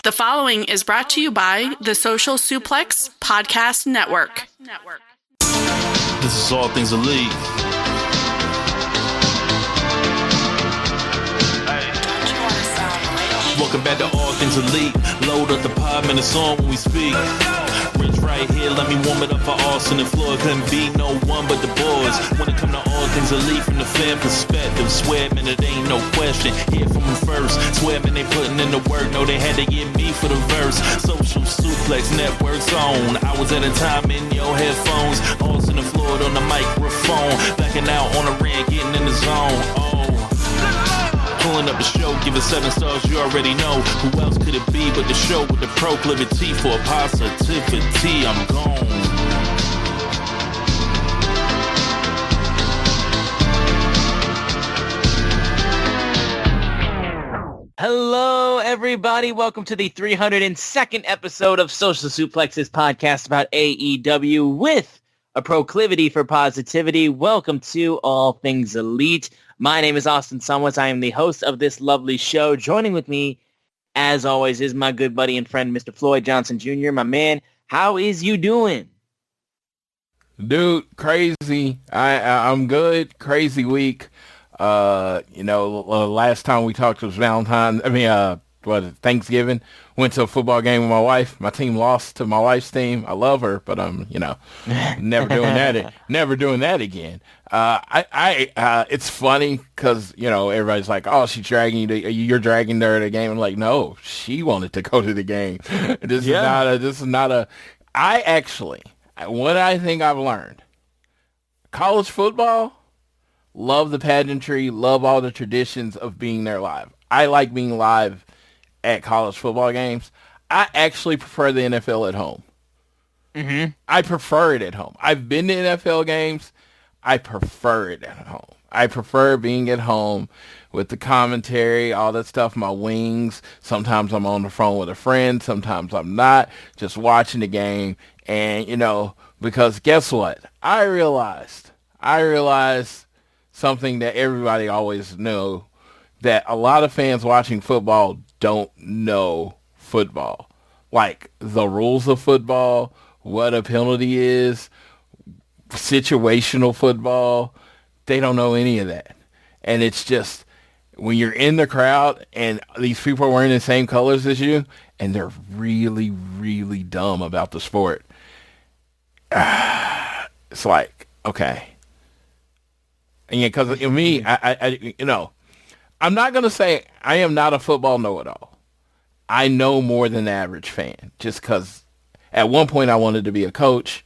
The following is brought to you by the Social Suplex Podcast Network. This is All Things Elite. Welcome back to All Things Elite. Load up the pod, man, it's on when we speak. Rich right here, let me warm it up for Austin and Floyd. Couldn't be no one but the boys. When it come to All Things Elite from the fan perspective, swear, man, it ain't no question. Hear from them first. Swear, man, they putting in the work. No, they had to get me for the verse. Social Suplex Network's on. I was at a time in your headphones. Austin and Floyd on the microphone. Backing out on the ring, getting in the zone. Pulling up the show, give it 7 stars, you already know. Who else could it be but the show with the proclivity for positivity? I'm gone. Hello, everybody. Welcome to the 302nd episode of Social Suplex's podcast about AEW with a proclivity for positivity. Welcome to All Things Elite. My name is Austin Somewhat. I am the host of this lovely show. Joining with me, as always, is my good buddy and friend, Mr. Floyd Johnson Jr. My man, how is you doing? Dude, crazy. I'm good. Crazy week. Last time we talked was Thanksgiving. Went to a football game with my wife. My team lost to my wife's team. I love her, but never doing that. Never doing that again. It's funny because everybody's like, "Oh, she's dragging you. You're dragging her to the game." I'm like, no, she wanted to go to the game. This is not a. What I think I've learned, college football. Love the pageantry, love all the traditions of being there live. I like being live at college football games. I actually prefer the NFL at home. Mm-hmm. I prefer it at home. I've been to NFL games. I prefer it at home. I prefer being at home with the commentary, all that stuff, my wings. Sometimes I'm on the phone with a friend. Sometimes I'm not. Just watching the game. And, because guess what? I realized something that everybody always knew, that a lot of fans watching football don't know football. Like the rules of football, what a penalty is, situational football. They don't know any of that. And it's just when you're in the crowd and these people are wearing the same colors as you and they're really, really dumb about the sport. It's like, okay. And yeah, because me, I'm not going to say I am not a football know-it-all. I know more than the average fan, just because at one point I wanted to be a coach.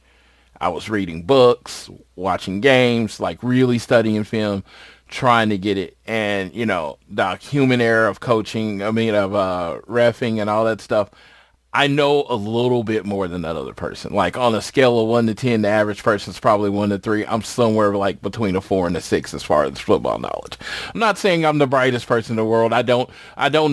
I was reading books, watching games, like really studying film, trying to get it. And, the human error of coaching, of reffing and all that stuff. I know a little bit more than that other person. Like on a scale of 1 to 10, the average person's probably 1 to 3. I'm somewhere like between a 4 and a 6 as far as football knowledge. I'm not saying I'm the brightest person in the world. I don't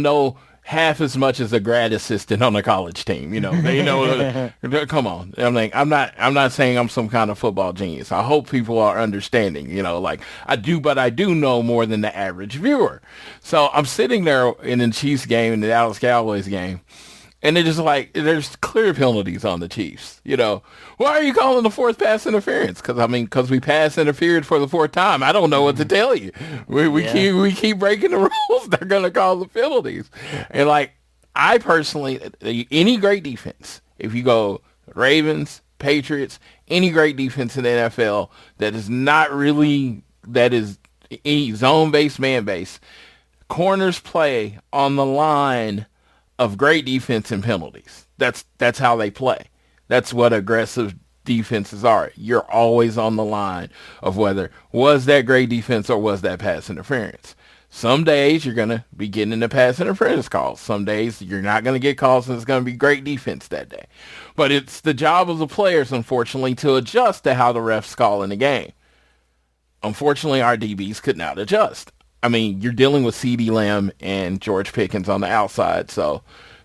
know half as much as a grad assistant on a college team. Come on. I'm not saying I'm some kind of football genius. I hope people are understanding, but I do know more than the average viewer. So I'm sitting there in the Chiefs game, in the Dallas Cowboys game, and they're just like, there's clear penalties on the Chiefs. Why are you calling the fourth pass interference? Because we pass interfered for the fourth time. I don't know what to tell you. We keep breaking the rules. They're going to call the penalties. And I personally, any great defense, if you go Ravens, Patriots, any great defense in the NFL that is any zone-based, man-based, corners play on the line of great defense and penalties. That's how they play. That's what aggressive defenses are. You're always on the line of whether was that great defense or was that pass interference. Some days you're going to be getting the pass interference calls. Some days you're not going to get calls and it's going to be great defense that day. But it's the job of the players, unfortunately, to adjust to how the refs call in the game. Unfortunately, our DBs could not adjust. You're dealing with CeeDee Lamb and George Pickens on the outside, so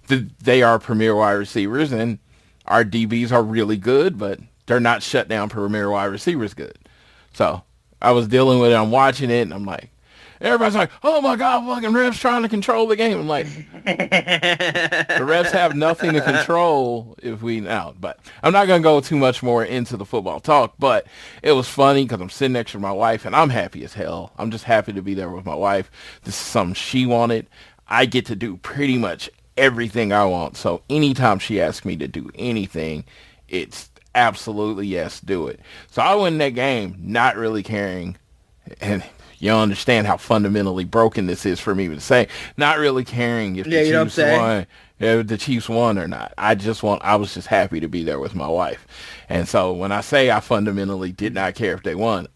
they are premier wide receivers, and our DBs are really good, but they're not shut down premier wide receivers good. So I was dealing with it. I'm watching it, and I'm like, Everybody's like, oh my God, fucking refs trying to control the game. I'm like, the refs have nothing to control if we out. But I'm not going to go too much more into the football talk, but it was funny because I'm sitting next to my wife and I'm happy as hell. I'm just happy to be there with my wife. This is something she wanted. I get to do pretty much everything I want. So anytime she asks me to do anything, it's absolutely yes, do it. So I went in that game not really caring, and you understand how fundamentally broken this is for me to say, not really caring if the Chiefs won or not. I was just happy to be there with my wife. And so when I say I fundamentally did not care if they won,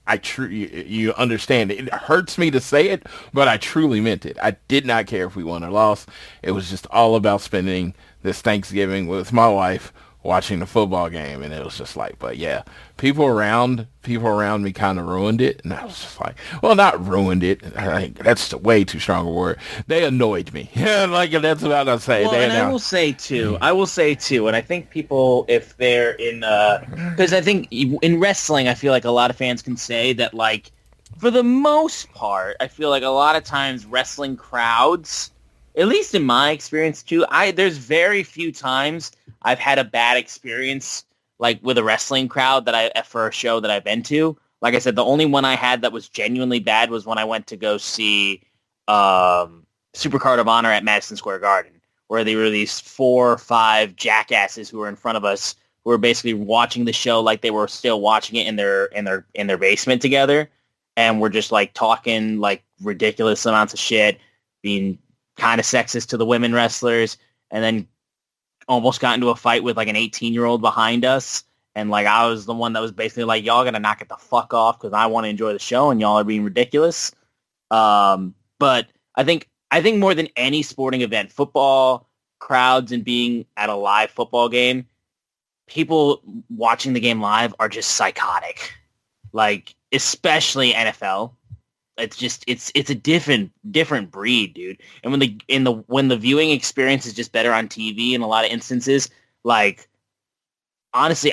you understand it hurts me to say it, but I truly meant it. I did not care if we won or lost. It was just all about spending this Thanksgiving with my wife watching the football game, and it was just like, but yeah, people around me kind of ruined it, and I was just like, well, not ruined it. I think that's a way too strong a word. They annoyed me. Yeah, like that's about to say. Well, and I will say too, and I think people, if they're in, because I think in wrestling, I feel like a lot of fans can say that, like, for the most part, I feel like a lot of times wrestling crowds, at least in my experience too, there's very few times I've had a bad experience like with a wrestling crowd for a show that I've been to. Like I said, the only one I had that was genuinely bad was when I went to go see Supercard of Honor at Madison Square Garden, where they were these 4 or 5 jackasses who were in front of us who were basically watching the show like they were still watching it in their basement together, and were just like talking like ridiculous amounts of shit, being kind of sexist to the women wrestlers, and then almost got into a fight with like an 18-year-old behind us. And like, I was the one that was basically like, y'all gotta knock it the fuck off because I want to enjoy the show and y'all are being ridiculous. But I think more than any sporting event, football crowds and being at a live football game, people watching the game live are just psychotic. Like, especially NFL. It's just it's a different breed, dude. And when the viewing experience is just better on TV in a lot of instances, like, honestly,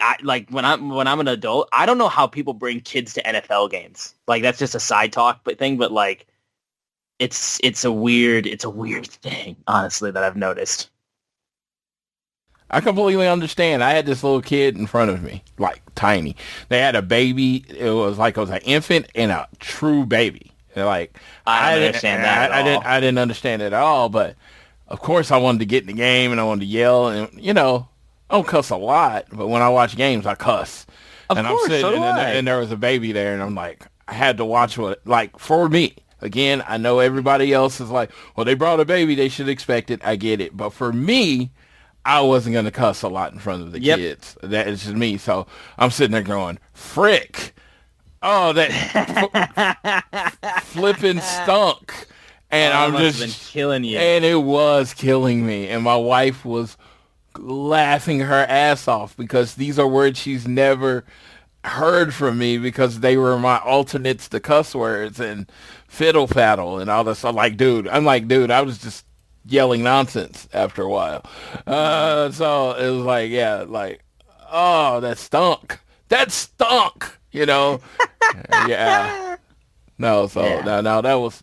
when I'm an adult, I don't know how people bring kids to NFL games. Like, that's just a side talk thing, but like, it's a weird thing, honestly, that I've noticed. I completely understand. I had this little kid in front of me, like tiny. They had a baby. It was an infant and a true baby. Like, I didn't understand that at all. I didn't understand it at all. But of course, I wanted to get in the game and I wanted to yell. And I don't cuss a lot, but when I watch games, I cuss. Of and course, I'm sitting so do I. and there was a baby there, and I'm like, I had to watch for me. Again, I know everybody else is like, well, they brought a baby, they should expect it. I get it, but for me, I wasn't going to cuss a lot in front of the kids. That is just me. So I'm sitting there going, frick. Oh, that flipping stunk. And I'm just been killing you. And it was killing me. And my wife was laughing her ass off because these are words she's never heard from me because they were my alternates to cuss words and fiddle faddle and all this. I'm like, dude, I was just yelling nonsense after a while. So it was like, yeah, like, oh, that stunk. Yeah. No, so yeah. No, that was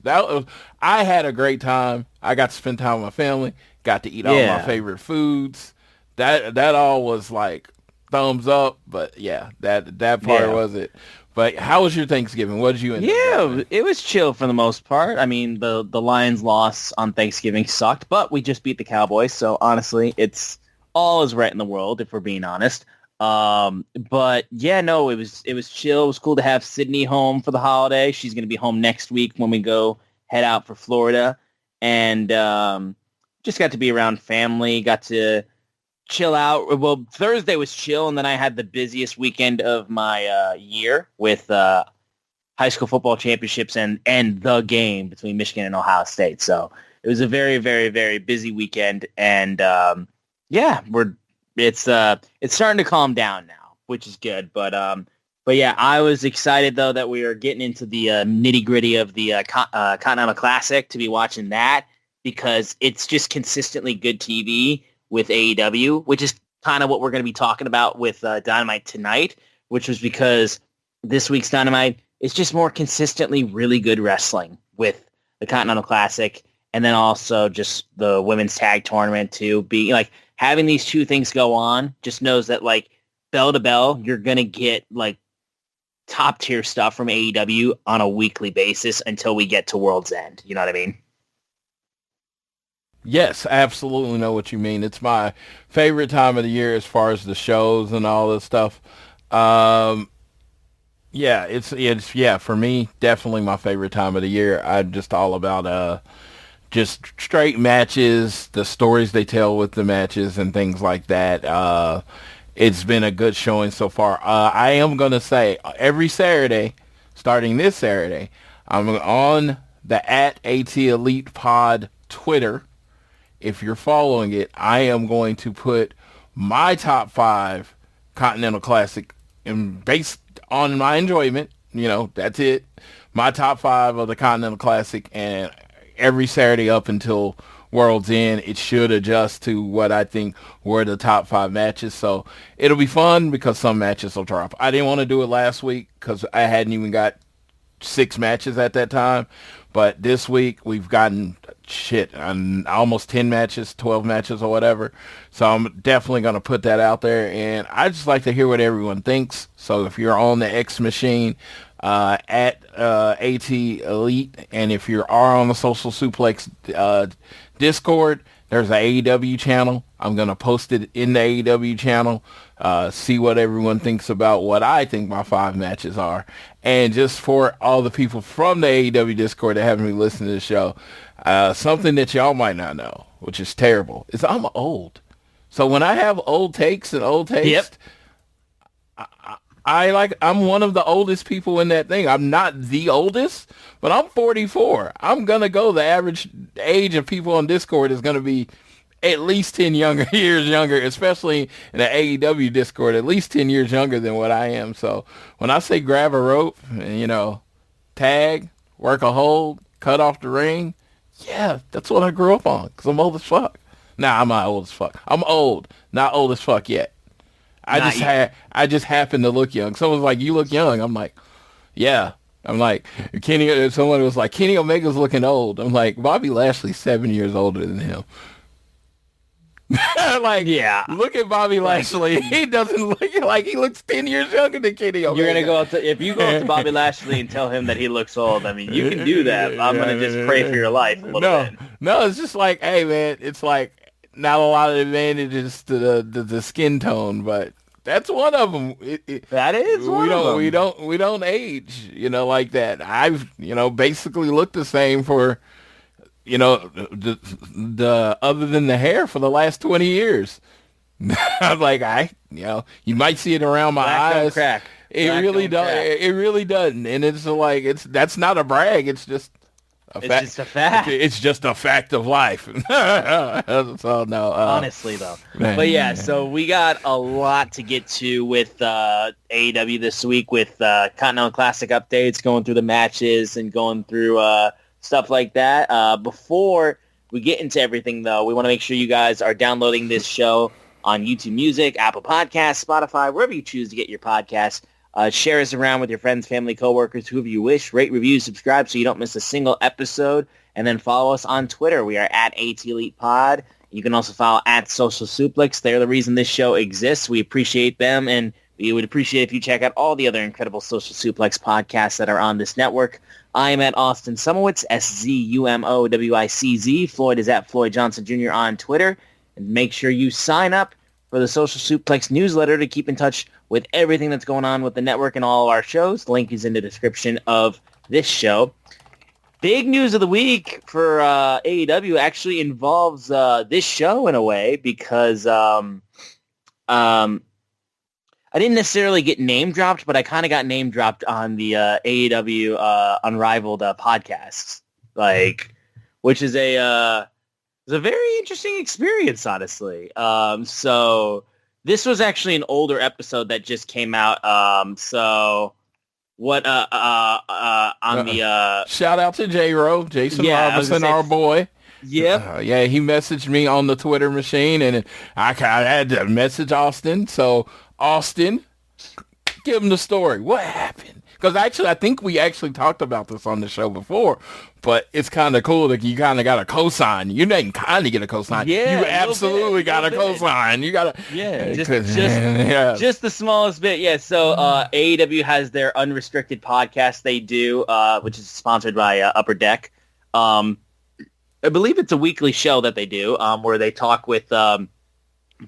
I had a great time. I got to spend time with my family, got to eat all my favorite foods. That all was like thumbs up, but yeah, that part was it. But how was your Thanksgiving? What did you end up doing? It was chill for the most part. I mean, the Lions' loss on Thanksgiving sucked, but we just beat the Cowboys, so honestly, it's all is right in the world, if we're being honest. But yeah, no, it was chill. It was cool to have Sydney home for the holiday. She's going to be home next week when we head out for Florida, and just got to be around family, got to chill out. Well, Thursday was chill, and then I had the busiest weekend of my year with high school football championships and the game between Michigan and Ohio State. So it was a very, very, very busy weekend, and it's starting to calm down now, which is good. But yeah, I was excited though that we are getting into the nitty gritty of the Continental Classic to be watching that, because it's just consistently good TV with AEW, which is kind of what we're going to be talking about with Dynamite tonight, which was because this week's Dynamite is just more consistently really good wrestling with the Continental Classic, and then also just the women's tag tournament too. Being like having these two things go on, just knows that like bell to bell, you're gonna get like top tier stuff from AEW on a weekly basis until we get to World's End. You know what I mean? Yes, I absolutely know what you mean. It's my favorite time of the year as far as the shows and all this stuff. Yeah, it's for me, definitely my favorite time of the year. I'm just all about just straight matches, the stories they tell with the matches and things like that. It's been a good showing so far. I am going to say every Saturday, starting this Saturday, I'm on the @AT Elite Pod Twitter. If you're following it, I am going to put my top 5 Continental Classic, and based on my enjoyment, that's it. My top 5 of the Continental Classic, and every Saturday up until World's End, it should adjust to what I think were the top 5 matches. So it'll be fun because some matches will drop. I didn't want to do it last week because I hadn't even got 6 matches at that time. But this week we've gotten almost 10 matches, 12 matches or whatever. So I'm definitely going to put that out there. And I just like to hear what everyone thinks. So if you're on the X machine, at AT Elite, and if you are on the Social Suplex Discord, there's an AEW channel. I'm going to post it in the AEW channel, see what everyone thinks about what I think my 5 matches are. And just for all the people from the AEW Discord that haven't been listening to the show, something that y'all might not know, which is terrible, is I'm old. So when I have old takes and old taste, yep. I'm one of the oldest people in that thing. I'm not the oldest, but I'm 44. I'm going to go the average age of people on Discord is going to be at least 10 years younger, especially in the AEW Discord, at least 10 years younger than what I am. So when I say grab a rope and, tag, work a hold, cut off the ring, yeah, that's what I grew up on because I'm old as fuck. Nah, I'm not old as fuck. I'm old, not old as fuck yet. I just happen to look young. Someone's like, "You look young." I'm like, "Yeah." I'm like, someone was like, "Kenny Omega's looking old." I'm like, Bobby Lashley's 7 years older than him. Yeah. Look at Bobby Lashley. He doesn't look like he looks 10 years younger than Kenny Omega. You're gonna if you go up to Bobby Lashley and tell him that he looks old, I mean, you can do that. I'm gonna just pray for your life a little bit. No, it's just like, hey man, it's like not a lot of advantages to the skin tone, but that's one of them. That is one of them. We don't age, like that. I've, basically looked the same for, the other than the hair for the last 20 years. I'm like, you might see it around my Black eyes. Don't crack. It really does. It really doesn't. And it's like, that's not a brag. It's just a fact. It's just a fact. It's just a fact of life. So no. Honestly, though. But yeah, so we got a lot to get to with AEW this week with Continental Classic updates, going through the matches and going through stuff like that. Before we get into everything, though, we want to make sure you guys are downloading this show on YouTube Music, Apple Podcasts, Spotify, wherever you choose to get your podcasts. Share us around with your friends, family, coworkers, whoever you wish. Rate, review, subscribe so you don't miss a single episode. And then follow us on Twitter. We are at AT Elite Pod. You can also follow at Social Suplex. They're the reason this show exists. We appreciate them, and we would appreciate if you check out all the other incredible Social Suplex podcasts that are on this network. I am at Austin Sumowitz, SZUMOWICZ. Floyd is at Floyd Johnson Jr. on Twitter. And make sure you sign up for the Social Suplex newsletter to keep in touch with everything that's going on with the network and all of our shows. The link is in the description of this show. Big news of the week for AEW actually involves this show in a way because I didn't necessarily get name dropped, but I kind of got name dropped on the AEW Unrivaled podcasts, which is a very interesting experience, honestly. So this was actually an older episode that just came out. So what on the shout out to J-Ro, Jason Robinson, our boy. Yep. Yeah, he messaged me on the Twitter machine, and I had to message Austin. So Austin, give him the story. What happened? Because actually, I think we actually talked about this on the show before, but it's kind of cool that you kind of got a cosign. You didn't kind of get a cosign. Yeah, you absolutely got a cosign. You got a just the smallest bit. Yeah. So AEW has their unrestricted podcast they do, which is sponsored by Upper Deck. I believe it's a weekly show that they do, where they talk with a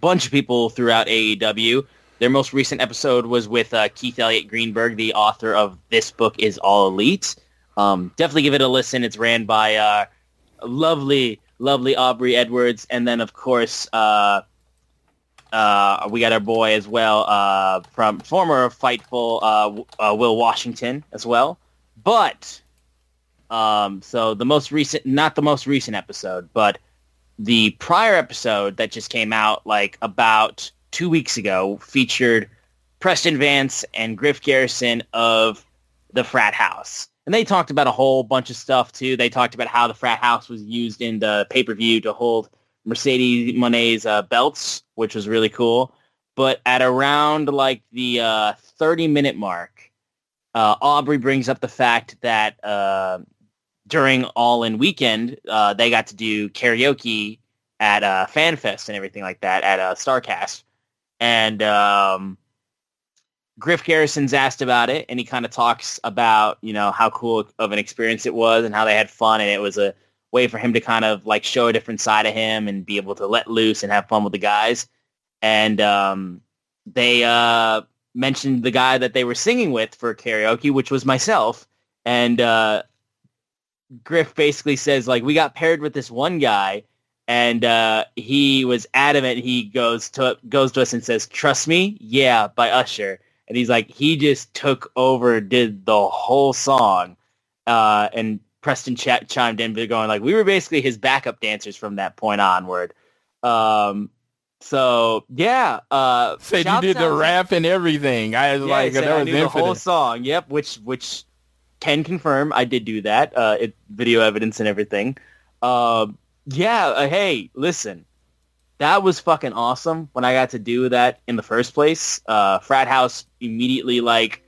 bunch of people throughout AEW. Their most recent episode was with Keith Elliott Greenberg, the author of This Book Is All Elite. Definitely give it a listen. It's ran by lovely Aubrey Edwards. And then, of course, we got our boy as well from former Fightful, Will Washington as well. But, so the most recent, not the most recent episode, but the prior episode that just came out like about 2 weeks ago featured Preston Vance and Griff Garrison of the Frat House. And they talked about a whole bunch of stuff, too. They talked about how the Frat House was used in the pay-per-view to hold Mercedes Monet's belts, which was really cool. But at around like the 30-minute mark, Aubrey brings up the fact that during All In Weekend, they got to do karaoke at FanFest and everything like that at StarCast. And Griff Garrison's asked about it, and he kind of talks about, you know, how cool of an experience it was and how they had fun, and it was a way for him to kind of like show a different side of him and be able to let loose and have fun with the guys. And they mentioned the guy that they were singing with for karaoke, which was myself. And Griff basically says, like, we got paired with this one guy, and he was adamant. He goes to us and says, "Trust Me, Yeah," by Usher. And he's like, he just took over, did the whole song. And Preston chimed in, going like, we were basically his backup dancers from that point onward. So yeah, said you did the rap and everything. I was like, that was the whole song. Yep, which can confirm I did do that. Video evidence and everything. Hey, listen. That was fucking awesome when I got to do that in the first place. Frat House immediately, like,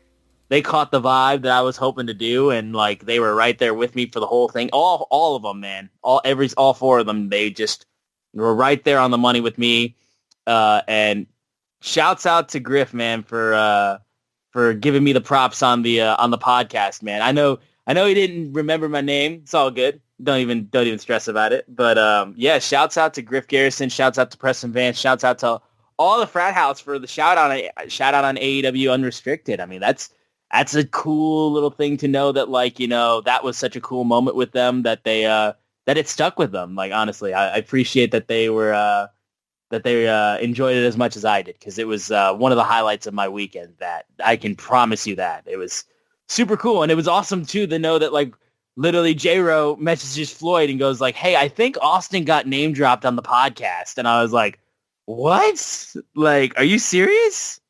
they caught the vibe that I was hoping to do, and, like, they were right there with me for the whole thing. All of them, man. All four of them, they just were right there on the money with me. And shouts out to Griff, man, for giving me the props on the podcast, man. I know he didn't remember my name. It's all good. Don't even stress about it. But yeah, shouts out to Griff Garrison, shouts out to Preston Vance, shouts out to all the Frat House for the shout out on AEW Unrestricted. I mean, that's a cool little thing to know that, like, you know, that was such a cool moment with them that they that it stuck with them. Like, honestly, I appreciate that they were that they enjoyed it as much as I did, because it was one of the highlights of my weekend. That I can promise you that it was super cool. And it was awesome too to know that, like, literally J-Ro messages Floyd and goes like, "Hey, I think Austin got name dropped on the podcast." And I was like, "What? Like, are you serious?"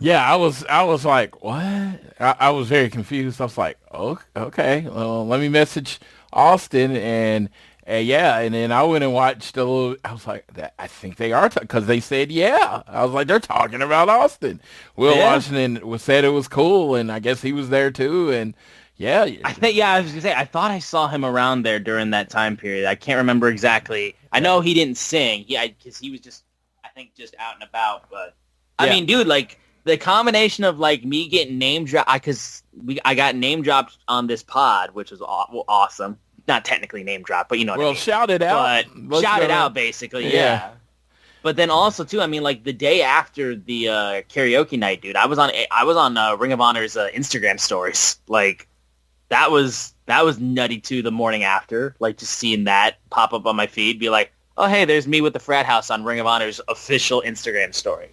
Yeah, I was like, what? I was very confused. I was like, oh, okay, well, let me message Austin, and yeah, and then I went and watched a little. I was like, I think they are, because they said, yeah. I was like, they're talking about Austin. Will Washington said it was cool, and I guess he was there too, and yeah. I was gonna say, I thought I saw him around there during that time period. I can't remember exactly. I know he didn't sing, because he was just out and about. But I mean, dude, like, the combination of, like, me getting name dropped, because I got name dropped on this pod, which was awesome. Not technically name dropped, but you know what I mean. Shout it out. But shout it out, basically, yeah. But then also, too, I mean, like, the day after the karaoke night, dude, I was on Ring of Honor's Instagram stories. Like, that was nutty, too, the morning after. Like, just seeing that pop up on my feed, be like, oh, hey, there's me with the Frat House on Ring of Honor's official Instagram story.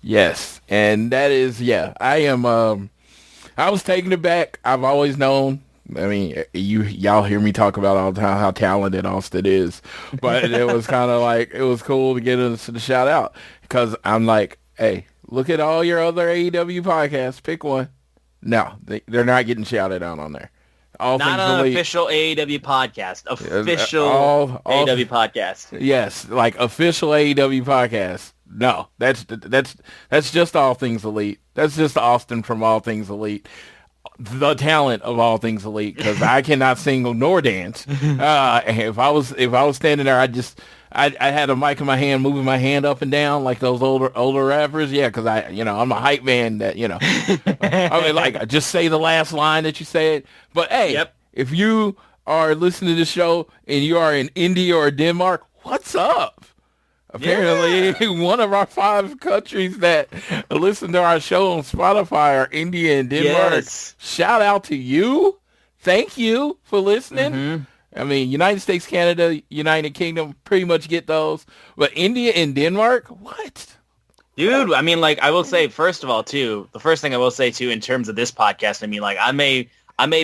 Yes, and that is, yeah, I am, I was taken aback. I've always known, I mean, y'all hear me talk about all the time how talented Austin is, but it was kind of like, it was cool to get us to shout out, because I'm like, hey, look at all your other AEW podcasts, pick one. No, they're not getting shouted out on there. All not on an official AEW podcast. Official AEW podcast. Yes, like official AEW podcast. no, that's just All Things Elite. That's just Austin from All Things Elite. The talent of All Things Elite, because I cannot sing nor dance. If I was standing there, I had a mic in my hand, moving my hand up and down like those older rappers. Yeah, because I'm a hype man. That I mean, like, just say the last line that you said. But hey, Yep. If you are listening to the show and you are in India or Denmark, what's up? Apparently, one of our 5 countries that listen to our show on Spotify are India and Denmark. Yes. Shout out to you. Thank you for listening. Mm-hmm. I mean, United States, Canada, United Kingdom, pretty much get those. But India and Denmark, what? Dude, I mean, like, I will say, first of all, too, the first thing I will say, too, in terms of this podcast, I mean, like, I may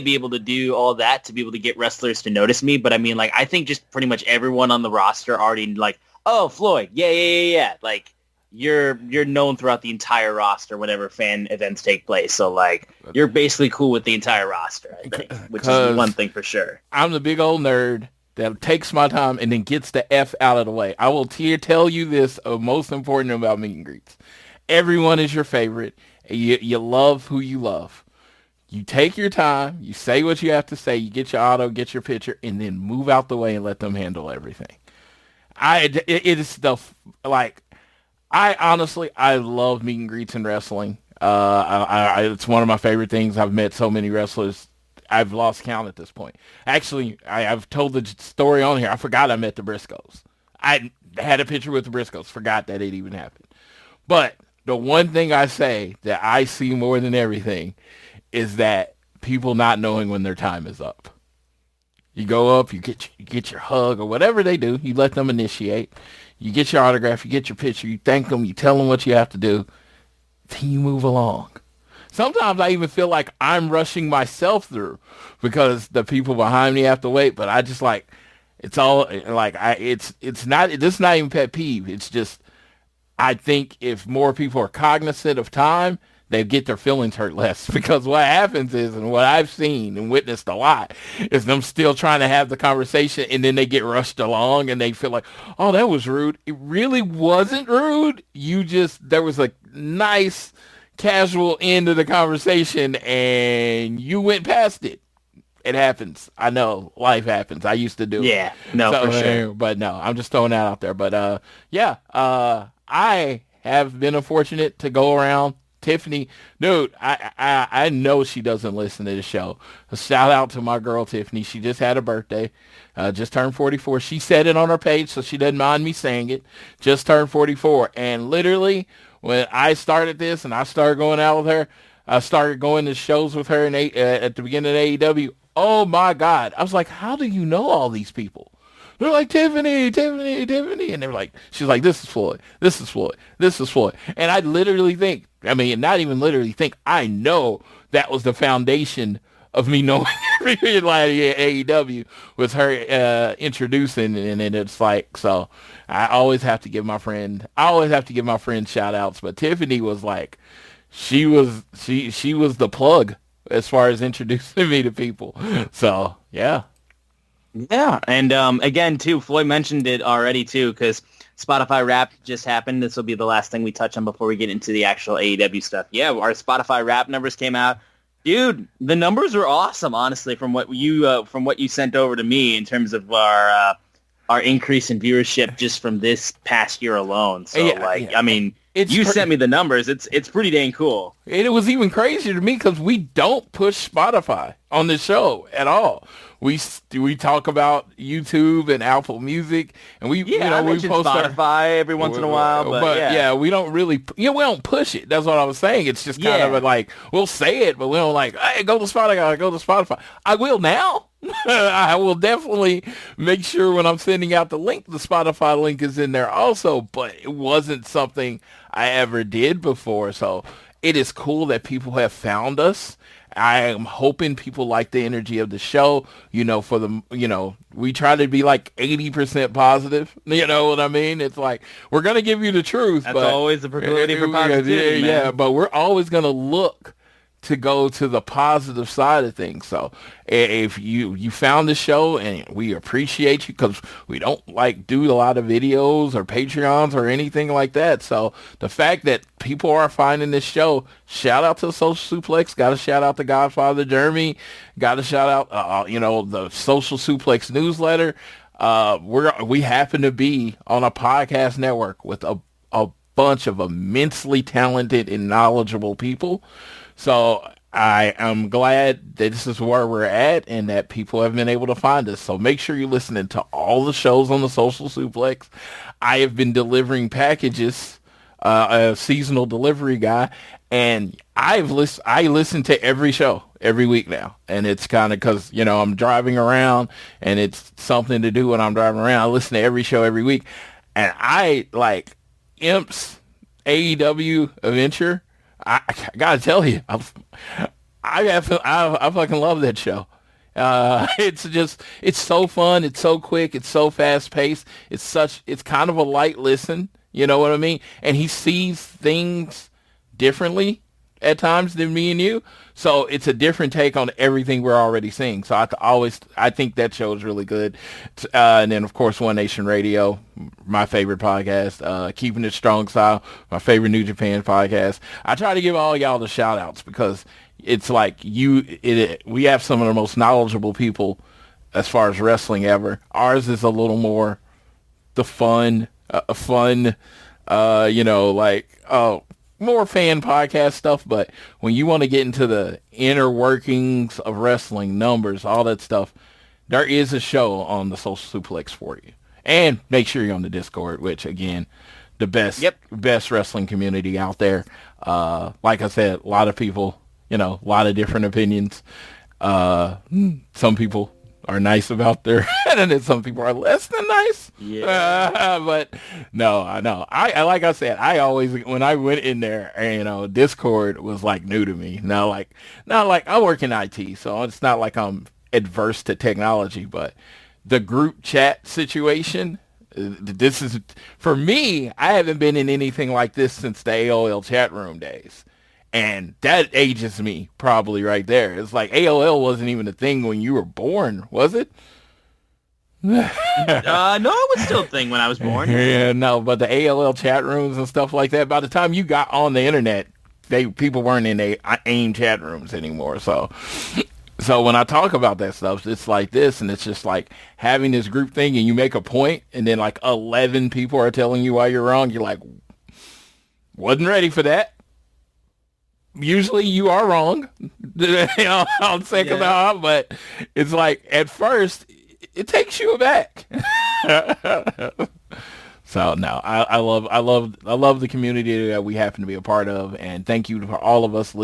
be able to do all that to be able to get wrestlers to notice me, but I mean, like, I think just pretty much everyone on the roster already, like, oh, Floyd, yeah. Like, you're known throughout the entire roster whenever fan events take place. So, like, you're basically cool with the entire roster, I think, which is one thing for sure. I'm the big old nerd that takes my time and then gets the F out of the way. I will tell you this, most important about meet and greets. Everyone is your favorite. You love who you love. You take your time, you say what you have to say, you get your auto, get your picture, and then move out the way and let them handle everything. It is stuff like, I love meet and greets in wrestling. It's one of my favorite things. I've met so many wrestlers. I've lost count at this point. Actually, I've told the story on here. I forgot I met the Briscoes. I had a picture with the Briscoes. Forgot that it even happened. But the one thing I say that I see more than everything is that people not knowing when their time is up. You go up, you get your hug or whatever they do. You let them initiate. You get your autograph, you get your picture, you thank them, you tell them what you have to do. Then you move along. Sometimes I even feel like I'm rushing myself through because the people behind me have to wait. But I just like, it's all like, it's not even pet peeve. It's just, I think if more people are cognizant of time, they get their feelings hurt less, because what happens is, and what I've seen and witnessed a lot, is them still trying to have the conversation, and then they get rushed along and they feel like, oh, that was rude. It really wasn't rude. There was a nice casual end of the conversation and you went past it. It happens. I know. Life happens. I used to do it. Yeah. No, for sure. But no, I'm just throwing that out there. But I have been fortunate to go around. Tiffany, dude, I know she doesn't listen to the show. A shout out to my girl Tiffany. She just had a birthday. Just turned 44. She said it on her page, so she doesn't mind me saying it. Just turned 44. And literally, when I started this and I started going out with her, I started going to shows with her at the beginning of AEW. Oh my God. I was like, how do you know all these people? They're like, Tiffany. And they're like, she's like, this is Floyd. And I literally think, not even literally think, I know that was the foundation of me knowing everybody at AEW was her introducing. And it's like, so I always have to give my friend shout outs. But Tiffany was like, she was the plug as far as introducing me to people. So, yeah. Yeah, and again, too, Floyd mentioned it already, too, because Spotify Wrapped just happened. This will be the last thing we touch on before we get into the actual AEW stuff. Yeah, our Spotify Wrapped numbers came out. Dude, the numbers were awesome, honestly, from what you sent over to me in terms of our increase in viewership just from this past year alone. So, you sent me the numbers. It's pretty dang cool. It was even crazier to me because we don't push Spotify on the show at all. We talk about YouTube and Apple Music, and we post Spotify every once in a while, but we don't really, we don't push it. That's what I was saying. It's just kind of like, we'll say it, but we don't like, hey, go to Spotify. I will now. I will definitely make sure when I'm sending out the link, the Spotify link is in there also, but it wasn't something I ever did before. So it is cool that people have found us. I am hoping people like the energy of the show, we try to be like 80% positive. You know what I mean? It's like, we're going to give you the truth. That's always the proclivity for positivity, man. Yeah, but we're always going to look to go to the positive side of things. So if you found the show, and we appreciate you, because we don't do a lot of videos or Patreons or anything like that. So the fact that people are finding this show, shout out to Social Suplex, got to shout out to Godfather Jeremy, got to shout out the Social Suplex newsletter. We happen to be on a podcast network with a bunch of immensely talented and knowledgeable people. So I am glad that this is where we're at and that people have been able to find us. So make sure you're listening to all the shows on the Social Suplex. I have been delivering packages, a seasonal delivery guy, and I listen to every show every week now. And it's kind of because, I'm driving around and it's something to do when I'm driving around. I listen to every show every week. And I Imp's AEW Adventure. I gotta tell you, I fucking love that show. It's so fun. It's so quick. It's so fast paced. It's kind of a light listen. You know what I mean? And he sees things differently at times than me and you. So it's a different take on everything we're already seeing. So I think that show is really good. And then of course, One Nation Radio, my favorite podcast, Keeping It Strong Style, my favorite New Japan podcast. I try to give all y'all the shout outs because it's we have some of the most knowledgeable people as far as wrestling ever. Ours is a little more the more fan podcast stuff, but when you want to get into the inner workings of wrestling, numbers, all that stuff, there is a show on the Social Suplex for you. And make sure you're on the Discord, which again, the best wrestling community out there. Like I said, a lot of people, a lot of different opinions. Some people are nice about their, and then some people are less than nice. Yeah. But no, I know. I like I said, I always, when I went in there, Discord was new to me. Not like I work in IT, so it's not like I'm adverse to technology, but the group chat situation, this is, for me, I haven't been in anything like this since the AOL chat room days. And that ages me probably right there. It's AOL wasn't even a thing when you were born, was it? No, it was still a thing when I was born. Yeah, no, but the AOL chat rooms and stuff like that, by the time you got on the internet, people weren't in AIM chat rooms anymore. So when I talk about that stuff, it's like this, and it's just having this group thing, and you make a point, and then 11 people are telling you why you're wrong. You're like, wasn't ready for that. Usually you are wrong on second thought, but it's at first it takes you aback. So no, I love the community that we happen to be a part of, and thank you for all of us.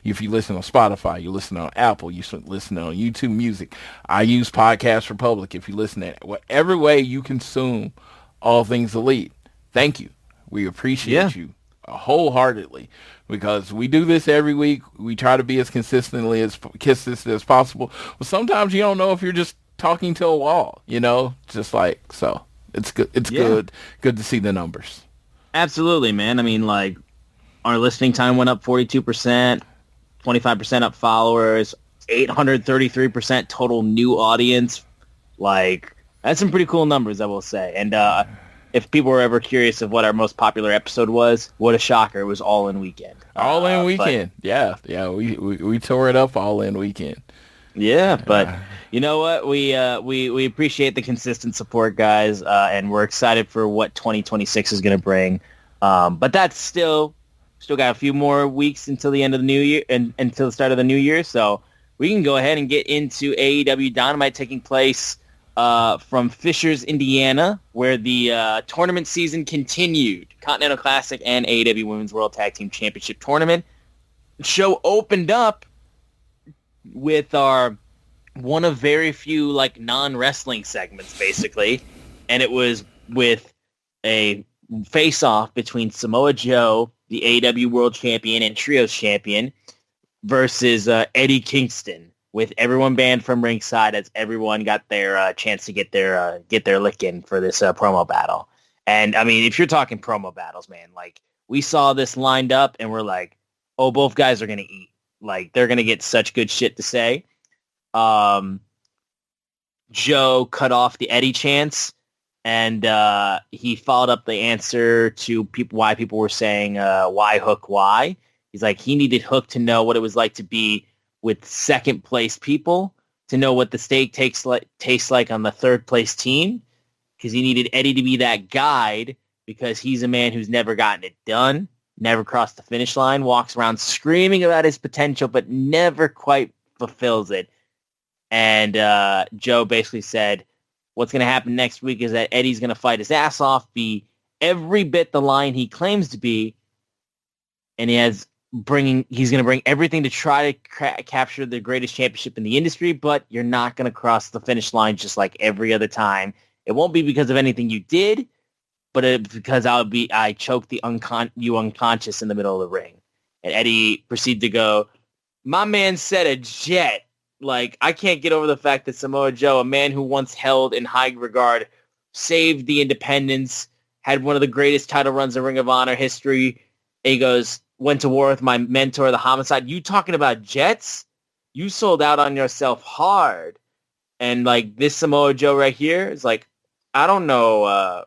If you listen on Spotify, you listen on Apple, you listen on YouTube Music. I use Podcast Republic. If you listen to whatever way you consume all things Elite, thank you. We appreciate you wholeheartedly. Because we do this every week. We try to be as consistent as possible. But sometimes you don't know if you're just talking to a wall, just so it's good. It's good to see the numbers. Absolutely, man. I mean, our listening time went up 42%, 25% up followers, 833% total new audience. That's some pretty cool numbers, I will say. And if people were ever curious of what our most popular episode was, what a shocker. It was All In Weekend. All In Weekend. Yeah. We tore it up All In Weekend. Yeah, but you know what? We appreciate the consistent support, guys, and we're excited for what 2026 is going to bring. But that's still got a few more weeks until the end of the new year and until the start of the new year. So we can go ahead and get into AEW Dynamite taking place from Fishers, Indiana, where the tournament season continued. Continental Classic and AEW Women's World Tag Team Championship Tournament. The show opened up with our one of very few non-wrestling segments, basically, and it was with a face-off between Samoa Joe, the AEW World Champion and Trios Champion, versus Eddie Kingston, with everyone banned from ringside as everyone got their chance to get their lick in for this promo battle. And I mean, if you're talking promo battles, man, we saw this lined up and we're like, oh, both guys are going to eat. Like, they're going to get such good shit to say. Joe cut off the Eddie chants, and he followed up the answer to why people were saying, why Hook, why? He's like, he needed Hook to know what it was like to be with second place people, to know what the steak tastes like on the third place team, because he needed Eddie to be that guide, because he's a man who's never gotten it done, never crossed the finish line, walks around screaming about his potential, but never quite fulfills it. And Joe basically said, what's going to happen next week is that Eddie's going to fight his ass off, be every bit the Lion he claims to be, and he's going to bring everything to try to capture the greatest championship in the industry, but you're not going to cross the finish line just like every other time. It won't be because of anything you did, but it's because I choked you unconscious in the middle of the ring. And Eddie proceeded to go, my man said a jet. Like, I can't get over the fact that Samoa Joe, a man who once held in high regard, saved the independents, had one of the greatest title runs in Ring of Honor history. And he goes, went to war with my mentor, the Homicide. You talking about jets? You sold out on yourself hard. And like, this Samoa Joe right here is like, I don't know. I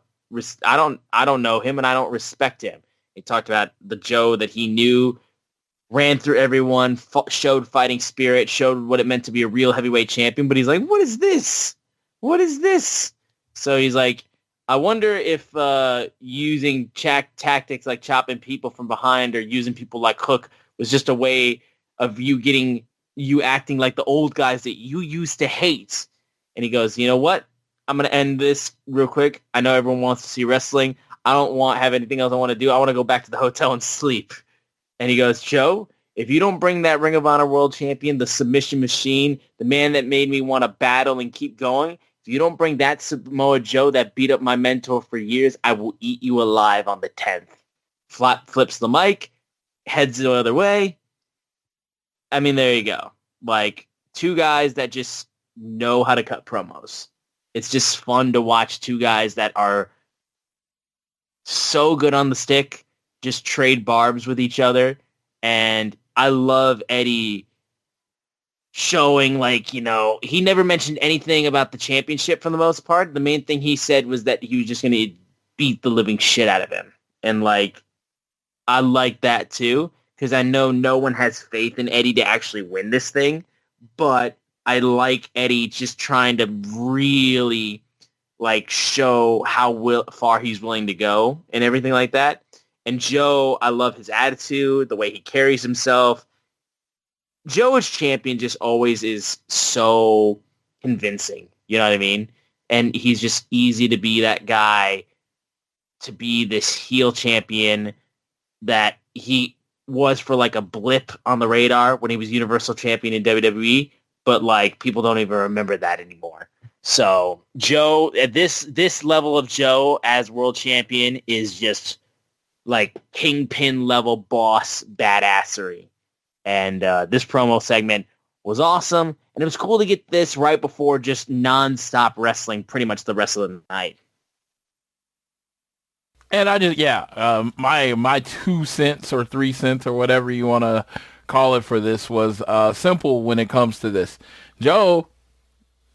don't know him, and I don't respect him. He talked about the Joe that he knew, ran through everyone, showed fighting spirit, showed what it meant to be a real heavyweight champion. But he's like, what is this? What is this? So he's like, I wonder if using tactics like chopping people from behind or using people like Hook was just a way of you acting like the old guys that you used to hate. And he goes, you know what? I'm going to end this real quick. I know everyone wants to see wrestling. I don't have anything else I want to do. I want to go back to the hotel and sleep. And he goes, Joe, if you don't bring that Ring of Honor World Champion, the submission machine, the man that made me want to battle and keep going, if you don't bring that Samoa Joe that beat up my mentor for years, I will eat you alive on the 10th. Flips the mic, heads the other way. I mean, there you go. Like, two guys that just know how to cut promos. It's just fun to watch two guys that are so good on the stick, just trade barbs with each other. And I love Eddie showing, like, you know, he never mentioned anything about the championship for the most part. The main thing he said was that he was just going to beat the living shit out of him. And, like, I like that too, because I know no one has faith in Eddie to actually win this thing. But I like Eddie just trying to really, like, show how far he's willing to go and everything like that. And Joe, I love his attitude, the way he carries himself. Joe as champion just always is so convincing. You know what I mean? And he's just easy to be that guy, to be this heel champion that he was for like a blip on the radar when he was Universal Champion in WWE. But like, people don't even remember that anymore. So Joe, at this level of Joe as world champion is just like kingpin level boss badassery. And this promo segment was awesome. And it was cool to get this right before just nonstop wrestling pretty much the rest of the night. And I just, my 2 cents or 3 cents or whatever you want to call it for this was simple when it comes to this. Joe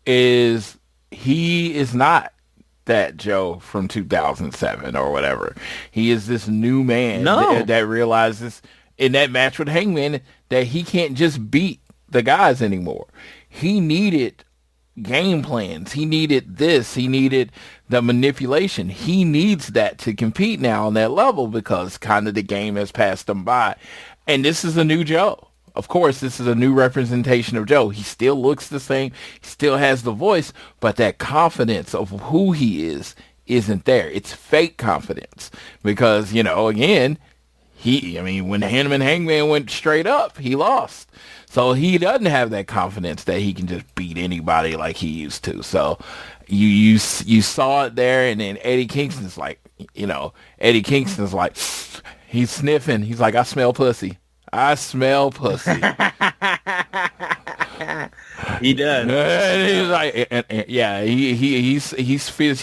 is not that Joe from 2007 or whatever. He is this new man that realizes in that match with Hangman that he can't just beat the guys anymore. He needed game plans. He needed this. He needed the manipulation. He needs that to compete now on that level because kind of the game has passed him by. And this is a new Joe. Of course, this is a new representation of Joe. He still looks the same. He still has the voice, but that confidence of who he is isn't there. It's fake confidence because, you know, again, when him and Hangman went straight up, he lost. So he doesn't have that confidence that he can just beat anybody like he used to. So you saw it there, and then Eddie Kingston's like, he's sniffing. He's like, I smell pussy. I smell pussy. He does. And he's like, yeah, he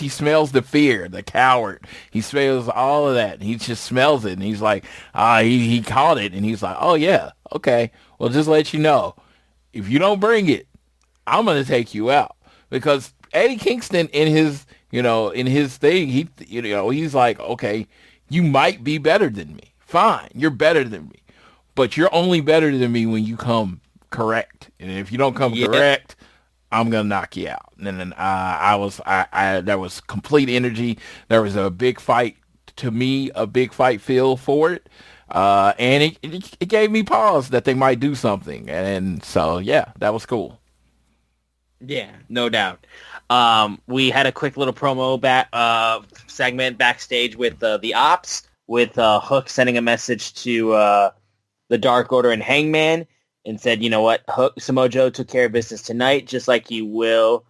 smells the fear, the coward. He smells all of that. He just smells it, and he's like, he caught it, and he's like, oh yeah, okay. Well, just let you know, if you don't bring it, I'm gonna take you out. Because Eddie Kingston in his thing, he's like, okay, you might be better than me. Fine, you're better than me, but you're only better than me when you come correct. And if you don't come correct, I'm gonna knock you out. And then there was complete energy. There was a big fight, to me, a big fight feel for it. And it gave me pause that they might do something. And so, yeah, that was cool. Yeah, no doubt. We had a quick little promo segment backstage with the Ops, with Hook sending a message to the Dark Order and Hangman, and said, you know what, Hook, Samoa Joe took care of business tonight, just like he will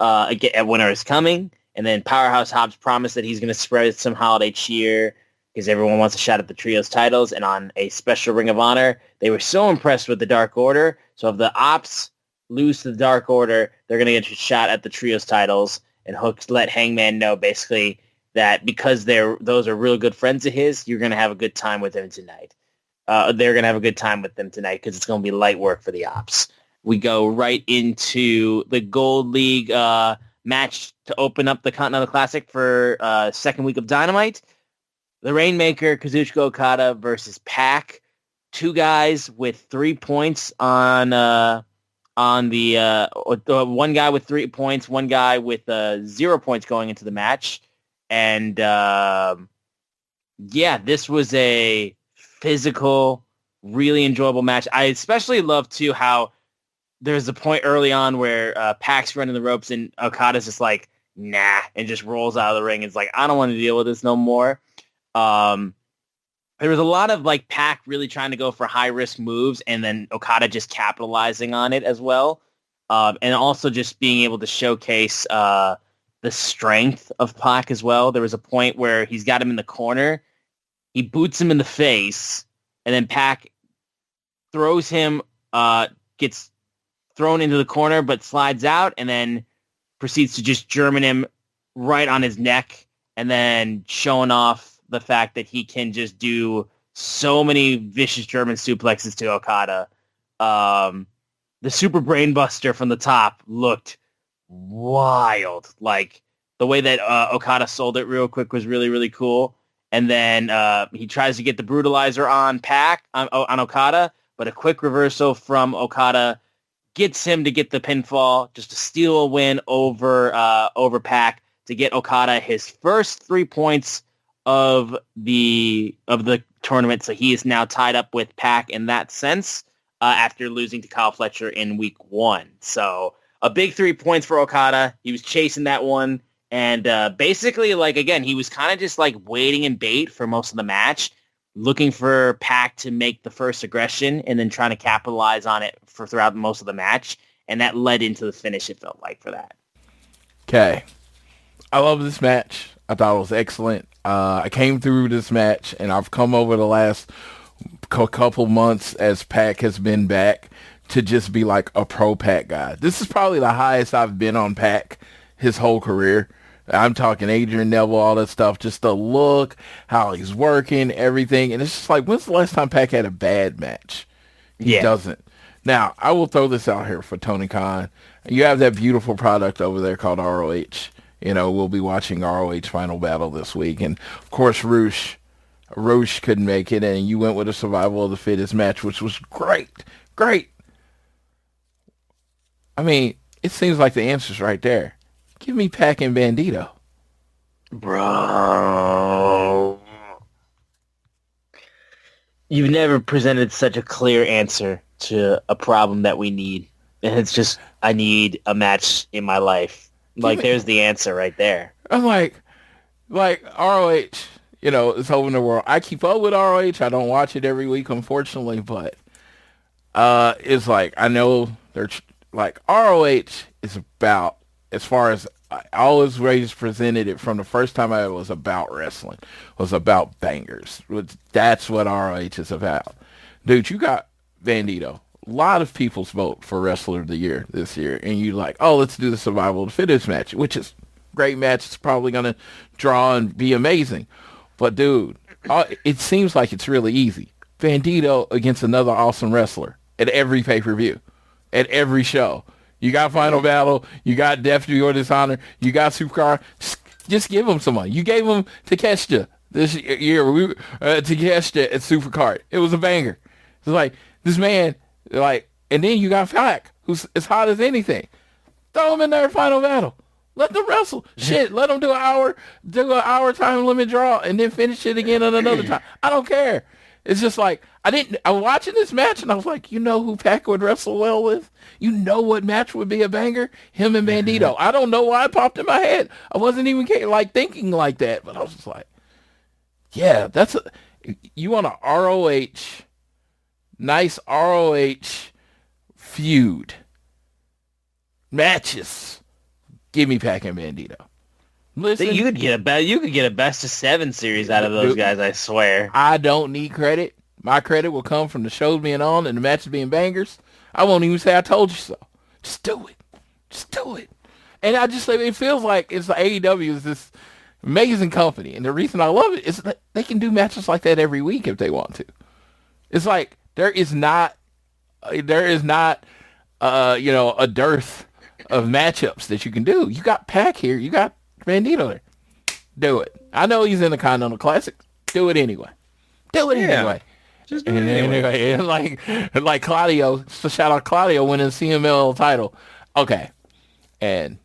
at Winter is Coming. And then Powerhouse Hobbs promised that he's going to spread some holiday cheer because everyone wants a shot at the Trios titles. And on a special Ring of Honor, they were so impressed with the Dark Order. So if the Ops lose to the Dark Order, they're going to get a shot at the Trios titles. And Hook let Hangman know basically that because those are real good friends of his, you're going to have a good time with them tonight. They're going to have a good time with them tonight because it's going to be light work for the Ops. We go right into the Gold League match to open up the Continental Classic for second week of Dynamite. The Rainmaker, Kazuchika Okada versus Pac. Two guys with 3 points on the one guy with 3 points, one guy with 0 points going into the match. And this was a physical, really enjoyable match. I especially love too how there's a point early on where Pac's running the ropes and Okada's just like, nah, and just rolls out of the ring. It's like, I don't want to deal with this no more. There was a lot of like Pac really trying to go for high risk moves, and then Okada just capitalizing on it as well. And also just being able to showcase the strength of Pac as well. There was a point where he's got him in the corner. He boots him in the face, and then Pac throws him, gets thrown into the corner, but slides out, and then proceeds to just German him right on his neck, and then showing off the fact that he can just do so many vicious German suplexes to Okada. The Super Brainbuster from the top looked wild. Like, the way that Okada sold it real quick was really, really cool. And then he tries to get the Brutalizer on Okada, but a quick reversal from Okada gets him to get the pinfall, just to steal a win over Pac to get Okada his first 3 points of the tournament. So he is now tied up with Pac in that sense after losing to Kyle Fletcher in week 1. So a big 3 points for Okada. He was chasing that one. And basically, like, again, he was kind of just like waiting in bait for most of the match, looking for Pac to make the first aggression and then trying to capitalize on it throughout most of the match. And that led into the finish, it felt like, for that. Okay. I love this match. I thought it was excellent. I came through this match, and I've come over the last couple months as Pac has been back to just be like a pro Pac guy. This is probably the highest I've been on Pac his whole career. I'm talking Adrian Neville, all that stuff, just the look, how he's working, everything. And it's just like, when's the last time Pac had a bad match? He doesn't. Now, I will throw this out here for Tony Khan. You have that beautiful product over there called ROH. You know, we'll be watching ROH Final Battle this week. And, of course, Roosh couldn't make it, and you went with a survival of the fittest match, which was great. Great. I mean, it seems like the answer's right there. Give me Pac and Bandito. Bro. You've never presented such a clear answer to a problem that we need. And it's just, I need a match in my life. Like, there's the answer right there. I'm like ROH, you know, it's over in the world. I keep up with ROH. I don't watch it every week, unfortunately, but it's like, I know they're like, ROH is about, as far as I always presented it from the first time I was about wrestling, was about bangers. That's what ROH is about. Dude, you got Bandito. a lot of people's vote for Wrestler of the Year this year, and you like, oh, let's do the Survival of the Fittest match, which is a great match. It's probably going to draw and be amazing. But, dude, it seems like it's really easy. Bandito against another awesome wrestler at every pay-per-view, at every show. You got Final Battle, you got Death Before Dishonor, you got Supercar. Just give him some money. You gave him Takeshita this year. Takeshita at Supercard. It was a banger. It's like, this man, like, and then you got Pac, who's as hot as anything. Throw him in there at Final Battle. Let them wrestle. Shit, let them do an hour time limit draw, and then finish it again at another time. I don't care. It's just like, I was watching this match, and I was like, you know who Pac would wrestle well with? You know what match would be a banger? Him and Bandito. I don't know why it popped in my head. I wasn't even thinking like that, but I was just like, yeah, you want a ROH, nice ROH feud matches. Give me Pac and Bandito. Listen, you could get a best of 7 series out of those guys, I swear. I don't need credit. My credit will come from the shows being on and the matches being bangers. I won't even say I told you so. Just do it. Just do it. And I just say it feels like AEW is this amazing company, and the reason I love it is that they can do matches like that every week if they want to. It's like there is not a dearth of matchups that you can do. You got Pac here. You got Bandito there. Do it. I know he's in the Continental Classic. Do it anyway. Do it anyway. Just do it anyway. And like Claudio, so shout out Claudio winning the CML title. Okay. And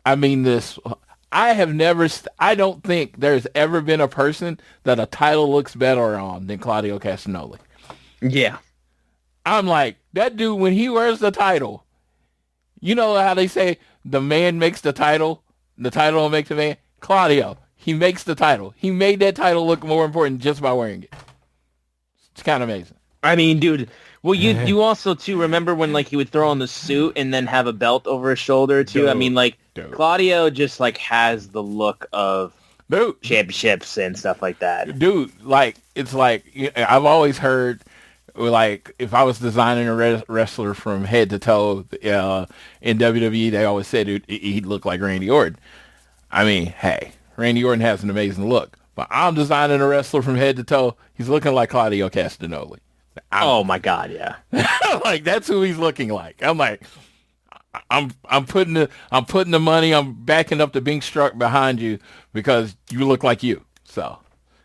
I mean this, I don't think there's ever been a person that a title looks better on than Claudio Castagnoli. Yeah. I'm like, that dude, when he wears the title, you know how they say the man makes the title will make the man? Claudio, he makes the title. He made that title look more important just by wearing it. It's kind of amazing. I mean, dude, well, you also, too, remember when, like, he would throw on the suit and then have a belt over his shoulder, too? Dude, I mean, like, Claudio just, like, has the look of championships and stuff like that. Dude, like, it's like, I've always heard, like, if I was designing a wrestler from head to toe in WWE, they always said he'd look like Randy Orton. I mean, hey, Randy Orton has an amazing look, but I'm designing a wrestler from head to toe. He's looking like Claudio Castagnoli. Oh my God, yeah. Like, that's who he's looking like. I'm like, I'm putting the money. I'm backing up the Bing Struck behind you because you look like you. So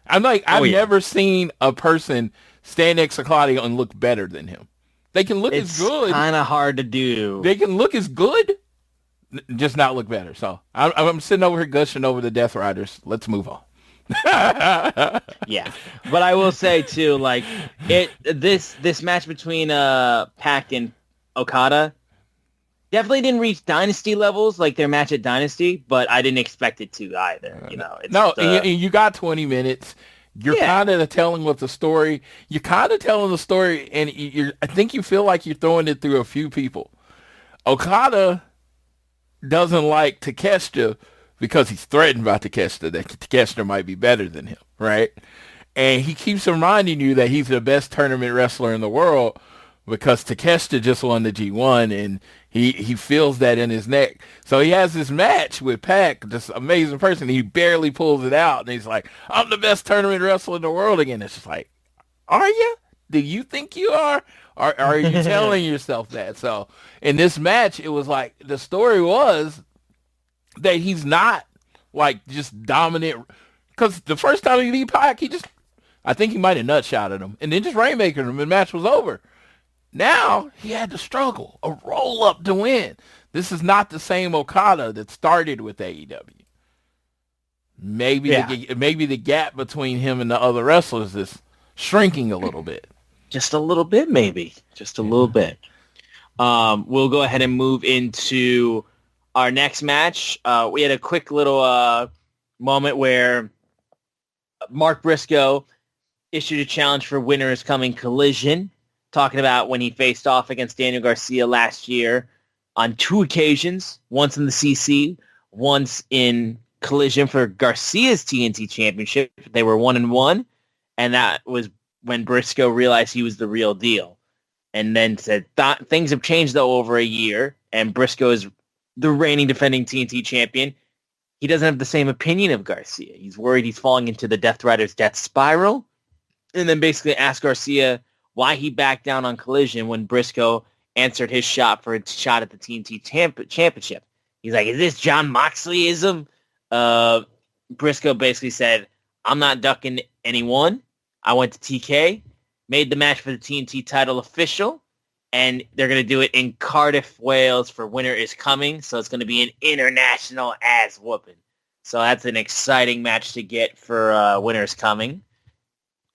I'm like, I've never seen a person stand next to Claudio and look better than him. They can look as good. It's kind of hard to do. They can look as good, just not look better. So I'm sitting over here gushing over the Death Riders. Let's move on. Yeah, but I will say too, like this match between Pac and Okada definitely didn't reach Dynasty levels, like their match at Dynasty, but I didn't expect it to either. You know, you got 20 minutes. You're kind of telling with the story. You're kind of telling the story, and I think you feel like you're throwing it through a few people. Okada doesn't like Takeshita because he's threatened by Takeshita, that Takeshita might be better than him, right? And he keeps reminding you that he's the best tournament wrestler in the world because Takeshita just won the G1, and he feels that in his neck. So he has this match with Pac, this amazing person. He barely pulls it out, and he's like, I'm the best tournament wrestler in the world again. It's just like, are you? Do you think you are? Or are you telling yourself that? So in this match, it was like, the story was that he's not like just dominant, because the first time he beat Pac, I think he might have nutshotted him and then just rainmakered him and the match was over. Now he had to struggle, a roll up to win. This is not the same Okada that started with AEW. Maybe the gap between him and the other wrestlers is shrinking a little bit. Just a little bit, maybe. Just a little bit. We'll go ahead and move into our next match. We had a quick little moment where Mark Briscoe issued a challenge for Winners Coming Collision, talking about when he faced off against Daniel Garcia last year on 2 occasions, once in the CC, once in Collision for Garcia's TNT Championship. They were 1-1, and that was when Briscoe realized he was the real deal. and then said things have changed though over a year, and Briscoe is the reigning defending TNT champion. He doesn't have the same opinion of Garcia. He's worried he's falling into the Death Rider's death spiral, and then basically asked Garcia why he backed down on Collision when Briscoe answered his shot for a shot at the TNT championship. He's like, is this John Moxleyism? Briscoe basically said, I'm not ducking anyone. I went to TK, made the match for the TNT title official, and they're going to do it in Cardiff, Wales for Winter is Coming. So it's going to be an international ass whooping. So that's an exciting match to get for Winter is Coming.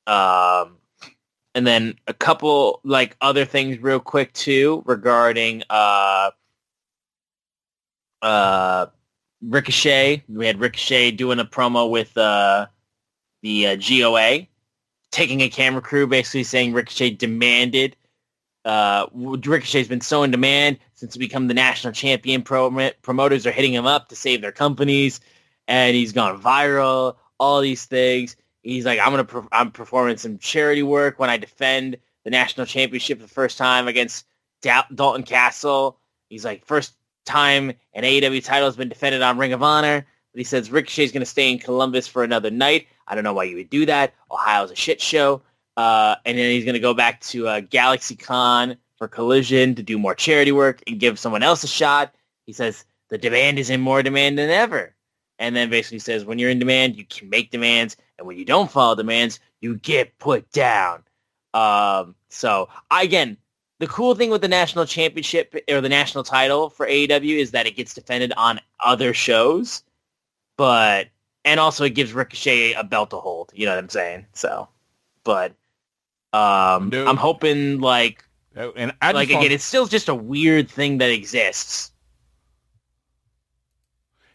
And then a couple like other things real quick too regarding Ricochet. We had Ricochet doing a promo with the GOA, taking a camera crew, basically saying Ricochet demanded. Ricochet's been so in demand since he become the national champion. Promoters are hitting him up to save their companies, and he's gone viral. All these things. He's like, I'm performing some charity work when I defend the national championship for the first time against Dalton Castle. He's like, first time an AEW title has been defended on Ring of Honor. But he says Ricochet's going to stay in Columbus for another night. I don't know why you would do that. Ohio's a shit show. And then he's going to go back to GalaxyCon for Collision to do more charity work and give someone else a shot. He says the demand is in more demand than ever. And then basically says when you're in demand, you can make demands. And when you don't follow demands, you get put down. So, again, the cool thing with the national championship or the national title for AEW is that it gets defended on other shows. And also it gives Ricochet a belt to hold. You know what I'm saying? So, but I'm hoping again, it's still just a weird thing that exists.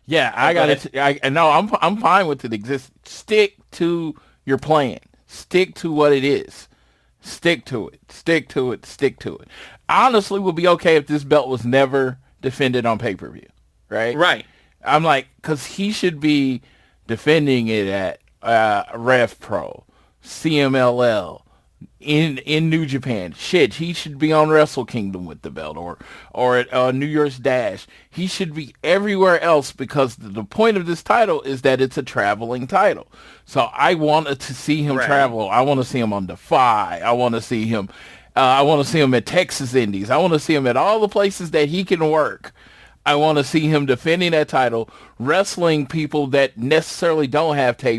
Yeah, I'm fine with it. Stick to your plan. Stick to what it is. Stick to it. Honestly, we'll be okay if this belt was never defended on pay-per-view, right? Right. I'm like, because he should be defending it at Rev Pro, CMLL, in New Japan. Shit, he should be on Wrestle Kingdom with the belt or at New Year's Dash. He should be everywhere else because the point of this title is that it's a traveling title. So I wanted to see him travel. I want to see him on Defy. I want to see him at Texas Indies. I want to see him at all the places that he can work. I want to see him defending that title, wrestling people that necessarily don't have don't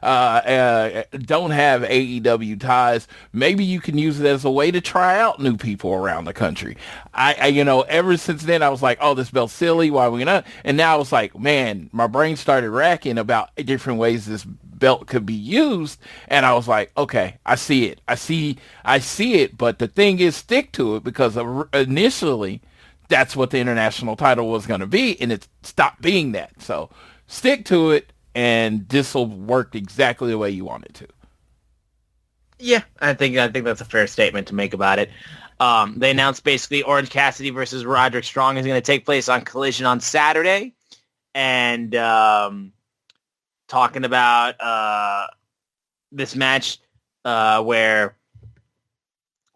have AEW ties. Maybe you can use it as a way to try out new people around the country. Ever since then, I was like, oh, this belt's silly. Why are we not? And now it's like, man, my brain started racking about different ways this belt could be used. And I was like, okay, I see it. I see it. But the thing is, stick to it because initially, that's what the international title was going to be, and it stopped being that. So stick to it, and this will work exactly the way you want it to. Yeah, I think that's a fair statement to make about it. They announced basically Orange Cassidy versus Roderick Strong is going to take place on Collision on Saturday, and talking about this match where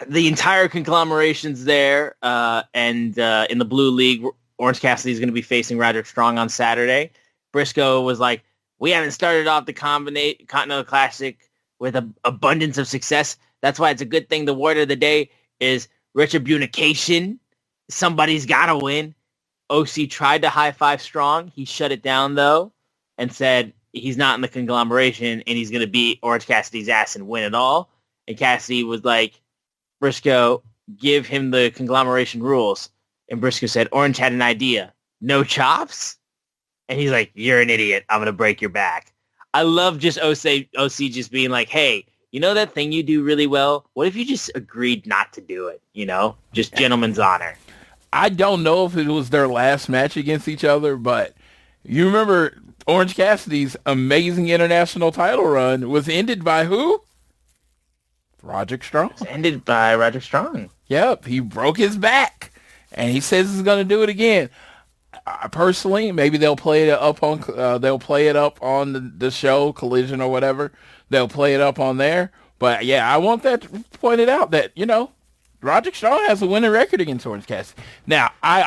the entire conglomeration's there, and in the Blue League, Orange Cassidy is going to be facing Roderick Strong on Saturday. Briscoe was like, we haven't started off the Continental Classic with an abundance of success. That's why it's a good thing the word of the day is retribution. Somebody's got to win. OC tried to high-five Strong. He shut it down, though, and said he's not in the conglomeration, and he's going to beat Orange Cassidy's ass and win it all. And Cassidy was like, Briscoe, give him the conglomeration rules. And Briscoe said, Orange had an idea. No chops? And he's like, you're an idiot. I'm going to break your back. I love just OC just being like, hey, you know that thing you do really well? What if you just agreed not to do it? Just gentleman's honor. I don't know if it was their last match against each other, but you remember Orange Cassidy's amazing international title run was ended by who? Roderick Strong. It's ended by Roderick Strong. Yep, he broke his back, and he says he's going to do it again. Personally, maybe they'll play it up on the show Collision or whatever. They'll play it up on there. But yeah, I want that pointed out that Roderick Strong has a winning record against Orange Cassidy. Now, I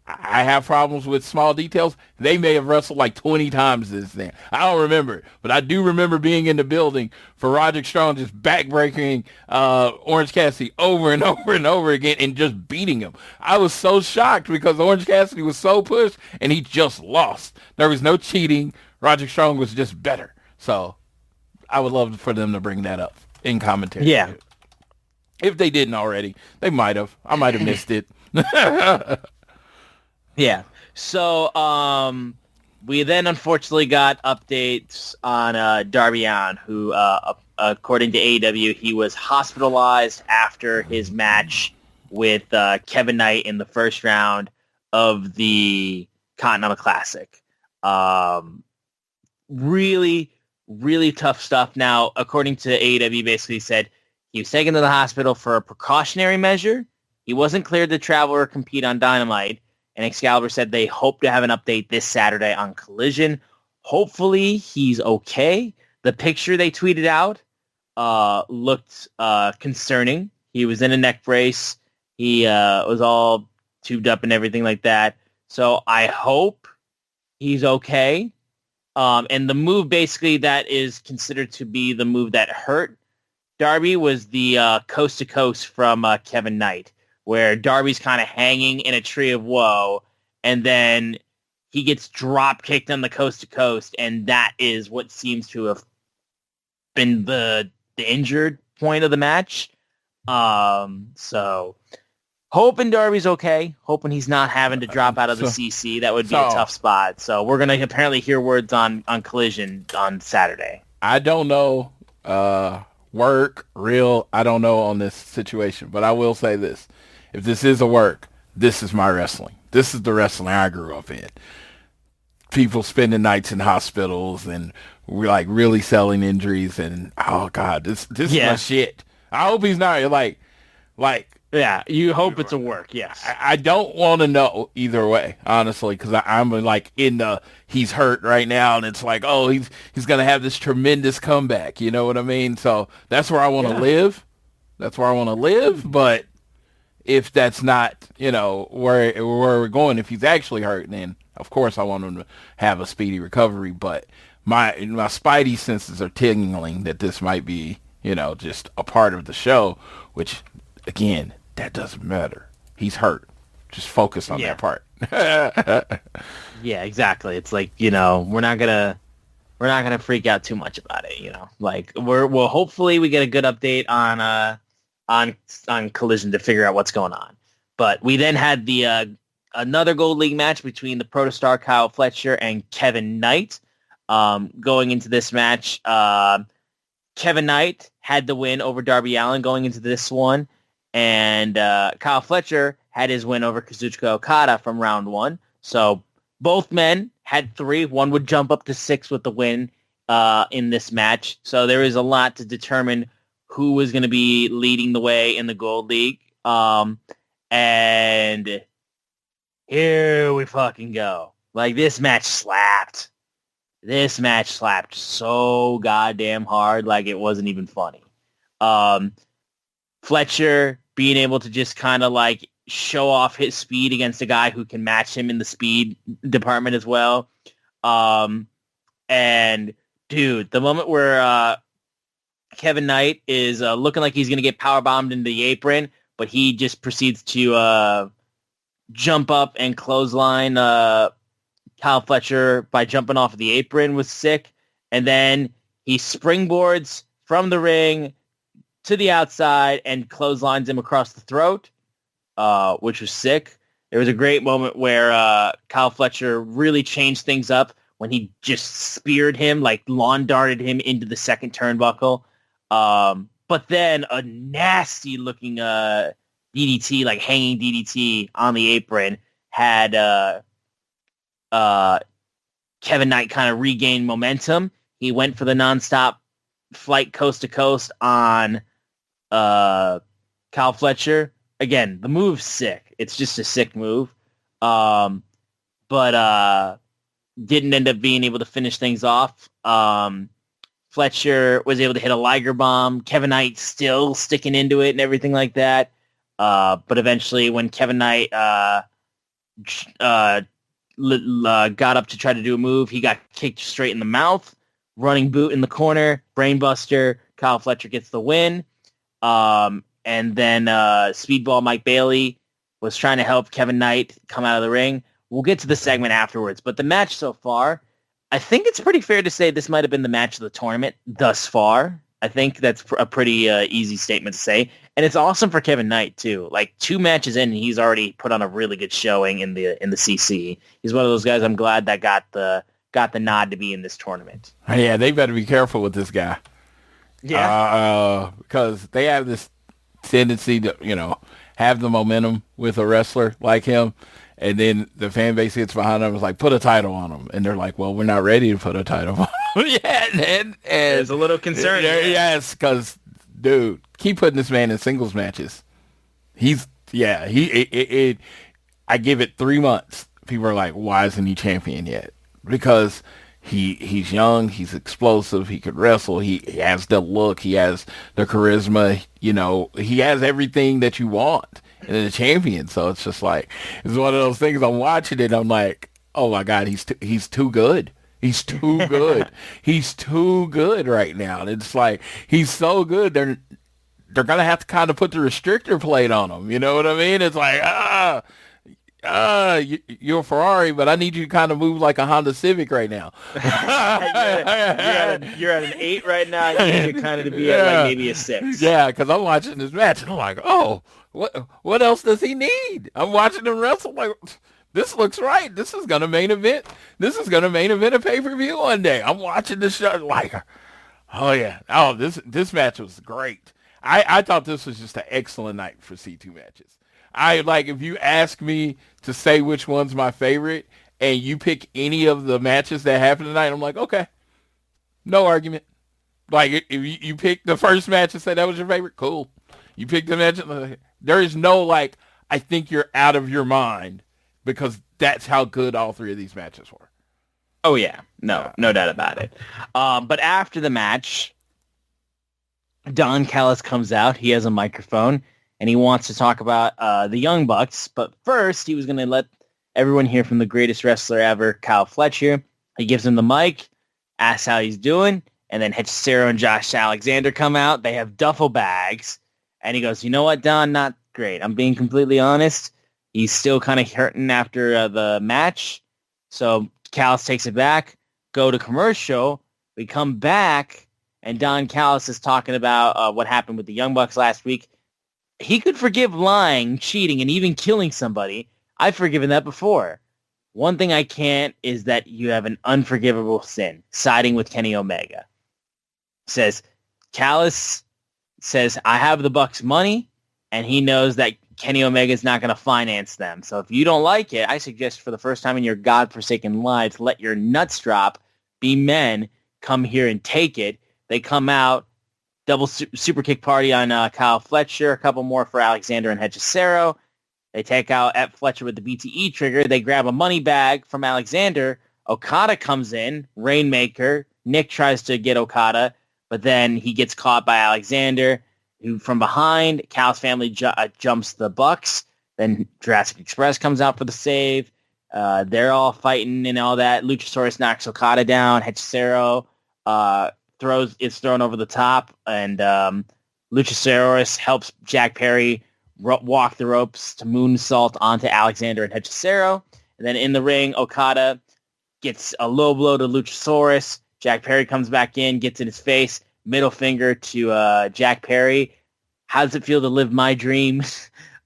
have problems with small details. They may have wrestled like 20 times this thing. I don't remember, but I do remember being in the building for Roderick Strong just backbreaking Orange Cassidy over and over and over again and just beating him. I was so shocked because Orange Cassidy was so pushed and he just lost. There was no cheating. Roderick Strong was just better. So I would love for them to bring that up in commentary. Yeah. If they didn't already, they might have. I might have missed it. Yeah. So we then unfortunately got updates on Darby Allin, who, according to AEW, he was hospitalized after his match with Kevin Knight in the first round of the Continental Classic. Really, really tough stuff. Now, according to AEW, basically said he was taken to the hospital for a precautionary measure. He wasn't cleared to travel or compete on Dynamite. And Excalibur said they hope to have an update this Saturday on Collision. Hopefully he's okay. The picture they tweeted out looked concerning. He was in a neck brace. He was all tubed up and everything like that. So I hope he's okay. And the move basically that is considered to be the move that hurt Darby was the coast to coast from Kevin Knight, where Darby's kind of hanging in a tree of woe, and then he gets drop kicked on the coast to coast, and that is what seems to have been the injured point of the match. So hoping Darby's okay, hoping he's not having to drop out of the CC. That would be a tough spot. So we're going to apparently hear words on Collision on Saturday. I don't know. Work, real, I don't know on this situation, but I will say this. If this is a work, this is my wrestling. This is the wrestling I grew up in. People spending nights in hospitals and we're like really selling injuries and oh God, this is my shit. I hope he's not like yeah, you hope it's a work, yes. I don't want to know either way, honestly, because I'm like in the he's hurt right now, and it's like, oh, he's going to have this tremendous comeback, you know what I mean? So that's where I want to live. That's where I want to live, but if that's not, where we're going, if he's actually hurt, then of course I want him to have a speedy recovery, but my spidey senses are tingling that this might be, just a part of the show, which, again, that doesn't matter. He's hurt. Just focus on that part. Yeah, exactly. It's like, we're not gonna freak out too much about it. Like we'll hopefully we get a good update on Collision to figure out what's going on. But we then had the another Gold League match between the Protostar Kyle Fletcher and Kevin Knight. Going into this match, Kevin Knight had the win over Darby Allin going into this one. And Kyle Fletcher had his win over Kazuchika Okada from round one. So both men had 3. One would jump up to 6 with the win in this match. So there is a lot to determine who was going to be leading the way in the Gold League. And here we fucking go. Like, this match slapped. This match slapped so goddamn hard, like it wasn't even funny. Fletcher being able to just kind of like show off his speed against a guy who can match him in the speed department as well. And dude, the moment where Kevin Knight is looking like he's going to get powerbombed into the apron, but he just proceeds to jump up and clothesline Kyle Fletcher by jumping off of the apron was sick. And then he springboards from the ring to the outside and clotheslines him across the throat, which was sick. There was a great moment where Kyle Fletcher really changed things up when he just speared him, like lawn darted him into the second turnbuckle. But then a nasty looking DDT, like hanging DDT on the apron, had Kevin Knight kind of regain momentum. He went for the nonstop flight coast to coast on Kyle Fletcher. Again, the move's sick. It's just a sick move. But didn't end up being able to finish things off. Fletcher was able to hit a Liger bomb. Kevin Knight still sticking into it and everything like that. But eventually when Kevin Knight got up to try to do a move, he got kicked straight in the mouth. Running boot in the corner, brainbuster. Kyle Fletcher gets the win. And then Speedball Mike Bailey was trying to help Kevin Knight come out of the ring. We'll get to the segment afterwards. But the match so far, I think it's pretty fair to say this might have been the match of the tournament thus far. I think that's a pretty easy statement to say. And it's awesome for Kevin Knight, too. Like, 2 matches in, he's already put on a really good showing in the CC. He's one of those guys I'm glad that got the nod to be in this tournament. Yeah, they better be careful with this guy. Yeah. Because they have this tendency to, have the momentum with a wrestler like him, and then the fan base gets behind them and is like, put a title on him. And they're like, well, we're not ready to put a title on him. Yeah, and there's a little concern. Yes, because, dude, keep putting this man in singles matches. I give it 3 months. People are like, why isn't he champion yet? Because he's young, he's explosive, he could wrestle, he has the look, he has the charisma, he has everything that you want in a champion. So it's just like, it's one of those things. I'm watching it, I'm like, oh my God, he's too good. He's too good. He's too good right now. And it's like, he's so good, they're gonna have to kind of put the restrictor plate on him. You know what I mean? It's like, you're a Ferrari, but I need you to kind of move like a Honda Civic right now. you're at an 8 right now. I need you kind of to be at like maybe a 6. Yeah, because I'm watching this match and I'm like, oh, what else does he need? I'm watching him wrestle like, this looks right. This is gonna main event. This is gonna main event a pay-per-view one day. I'm watching this show like, oh yeah, this match was great. I thought this was just an excellent night for C2 matches. If you ask me to say which one's my favorite and you pick any of the matches that happened tonight, I'm like, okay, no argument. Like, if you pick the first match and say that was your favorite, cool. You pick the match, there is no, like, I think you're out of your mind, because that's how good all 3 of these matches were. Oh, yeah. No doubt about it. But after the match, Don Callis comes out. He has a microphone, and he wants to talk about the Young Bucks. But first, he was going to let everyone hear from the greatest wrestler ever, Kyle Fletcher. He gives him the mic, asks how he's doing, and then Hechicero and Josh Alexander come out. They have duffel bags, and he goes, you know what, Don? Not great. I'm being completely honest. He's still kind of hurting after the match. So Callis takes it back, go to commercial. We come back, and Don Callis is talking about what happened with the Young Bucks last week. He could forgive lying, cheating, and even killing somebody. I've forgiven that before. One thing I can't is that you have an unforgivable sin, siding with Kenny Omega. Callis says, I have the Bucks' money, and he knows that Kenny Omega is not going to finance them. So if you don't like it, I suggest for the first time in your godforsaken lives, let your nuts drop, be men, come here and take it. They come out, double super kick party on Kyle Fletcher, a couple more for Alexander and Hechicero. They take out at Fletcher with the BTE trigger. They grab a money bag from Alexander. Okada comes in, Rainmaker. Nick tries to get Okada, but then he gets caught by Alexander, who from behind. Cal's family jumps the Bucks. Then Jurassic Express comes out for the save. They're all fighting and all that. Luchasaurus knocks Okada down. Hechicero is thrown over the top, and Luchasaurus helps Jack Perry walk the ropes to moonsault onto Alexander and Hechicero. And then in the ring, Okada gets a low blow to Luchasaurus. Jack Perry comes back in, gets in his face, middle finger to Jack Perry. How does it feel to live my dream?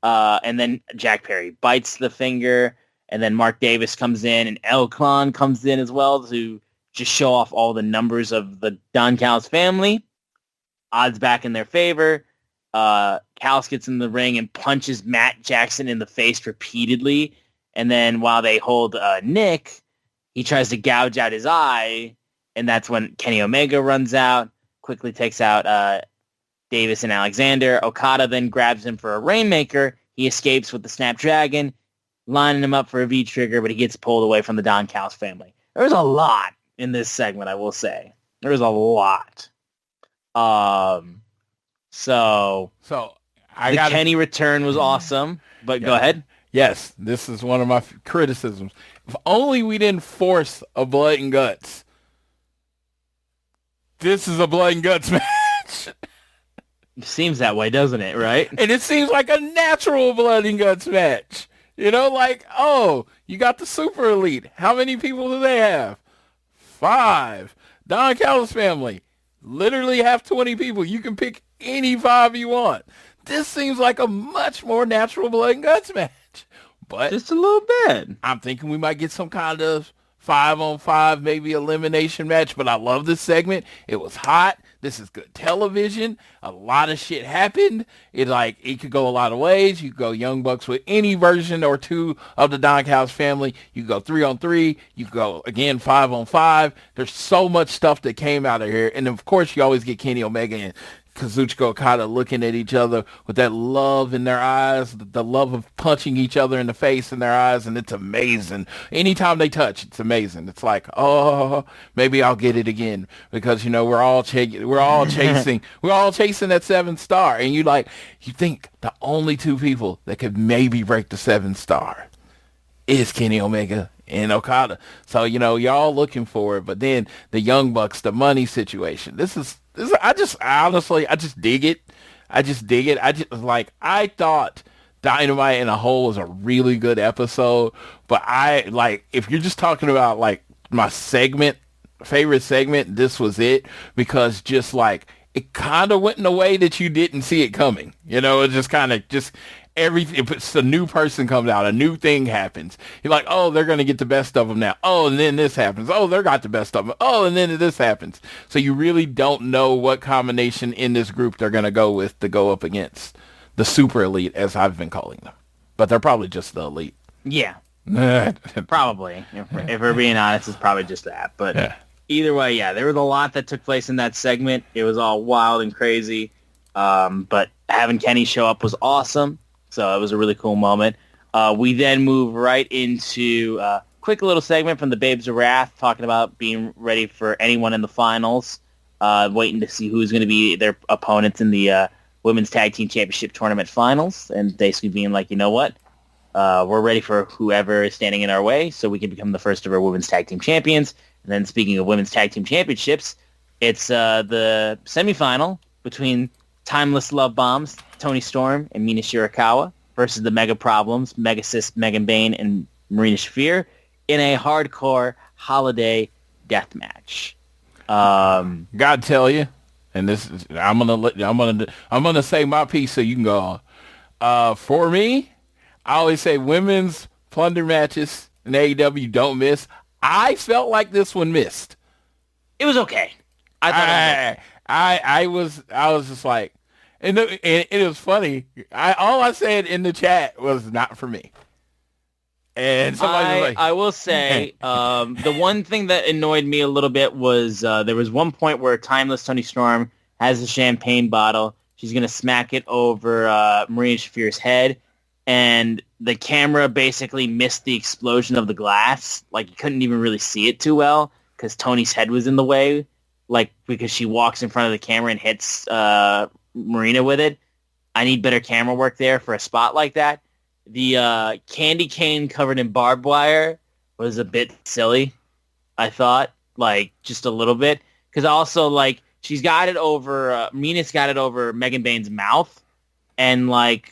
And then Jack Perry bites the finger, and then Mark Davis comes in, and El Clan comes in as well to just show off all the numbers of the Don Callis family. Odds back in their favor. Callis gets in the ring and punches Matt Jackson in the face repeatedly. And then while they hold Nick, he tries to gouge out his eye. And that's when Kenny Omega runs out, quickly takes out Davis and Alexander. Okada then grabs him for a Rainmaker. He escapes with the Snapdragon, lining him up for a V-trigger, but he gets pulled away from the Don Callis family. There's a lot in this segment, I will say. There's a lot. So Kenny return was awesome, but go ahead. Yes, this is one of my criticisms. If only we didn't force a blood and guts. This is a blood and guts match. It seems that way, doesn't it, right? And it seems like a natural blood and guts match. You know, like, oh, you got the super elite. How many people do they have? 5. Don Callis family. Literally have 20 people. You can pick any 5 you want. This seems like a much more natural blood and guts match. But just a little bit. I'm thinking we might get some kind of 5-on-5, maybe elimination match. But I love this segment. It was hot. This is good television. A lot of shit happened. It could go a lot of ways. You could go Young Bucks with any version or 2 of the Don Callis family. You could go 3-on-3. You could go, again, 5-on-5. There's so much stuff that came out of here. And, of course, you always get Kenny Omega and Kazuchika Okada looking at each other with that love in their eyes, the love of punching each other in the face in their eyes, and it's amazing. Anytime they touch, it's amazing. It's like, oh, maybe I'll get it again because we're all chasing that 7-star, and you think the only 2 people that could maybe break the 7-star is Kenny Omega and Okada. So you're all looking for it, but then the Young Bucks, the money situation. I just dig it. I thought Dynamite in a whole was a really good episode, but if you're just talking about my favorite segment, this was it, because it kind of went in a way that you didn't see it coming. It just kind of everything. If it's a new person comes out, a new thing happens. You're like, oh, they're going to get the best of them now. Oh, and then this happens. Oh, they got the best of them. Oh, and then this happens. So you really don't know what combination in this group they're going to go with to go up against the super elite, as I've been calling them. But they're probably just the elite. Yeah. Probably. If we're being honest, it's probably just that. But either way, there was a lot that took place in that segment. It was all wild and crazy. But having Kenny show up was awesome. So it was a really cool moment. We then move right into a quick little segment from the Babes of Wrath, talking about being ready for anyone in the finals, waiting to see who's going to be their opponents in the Women's Tag Team Championship Tournament Finals, and basically being like, you know what? We're ready for whoever is standing in our way so we can become the first ever Women's Tag Team Champions. And then speaking of Women's Tag Team Championships, it's the semifinal between Timeless Love Bombs, Toni Storm and Mina Shirakawa versus the Mega Problems, Mega Sis, Megan Bayne, and Marina Shafir in a hardcore holiday death match. God tell you, and this is, I'm gonna say my piece so you can go on. For me, I always say women's plunder matches in AEW don't miss. I felt like this one missed. It was okay. I was just like, and it was funny. All I said in the chat was not for me. And somebody was like, I will say, the one thing that annoyed me a little bit was there was one point where Timeless Toni Storm has a champagne bottle. She's going to smack it over Marina Shafir's head. And the camera basically missed the explosion of the glass. Like, you couldn't even really see it too well because Tony's head was in the way. Like, because she walks in front of the camera and hits Marina with it. I need better camera work there for a spot like that. The candy cane covered in barbed wire was a bit silly, I thought. Like, just a little bit. Because also, like, she's got it over, Mina's got it over Megan Bayne's mouth. And, like,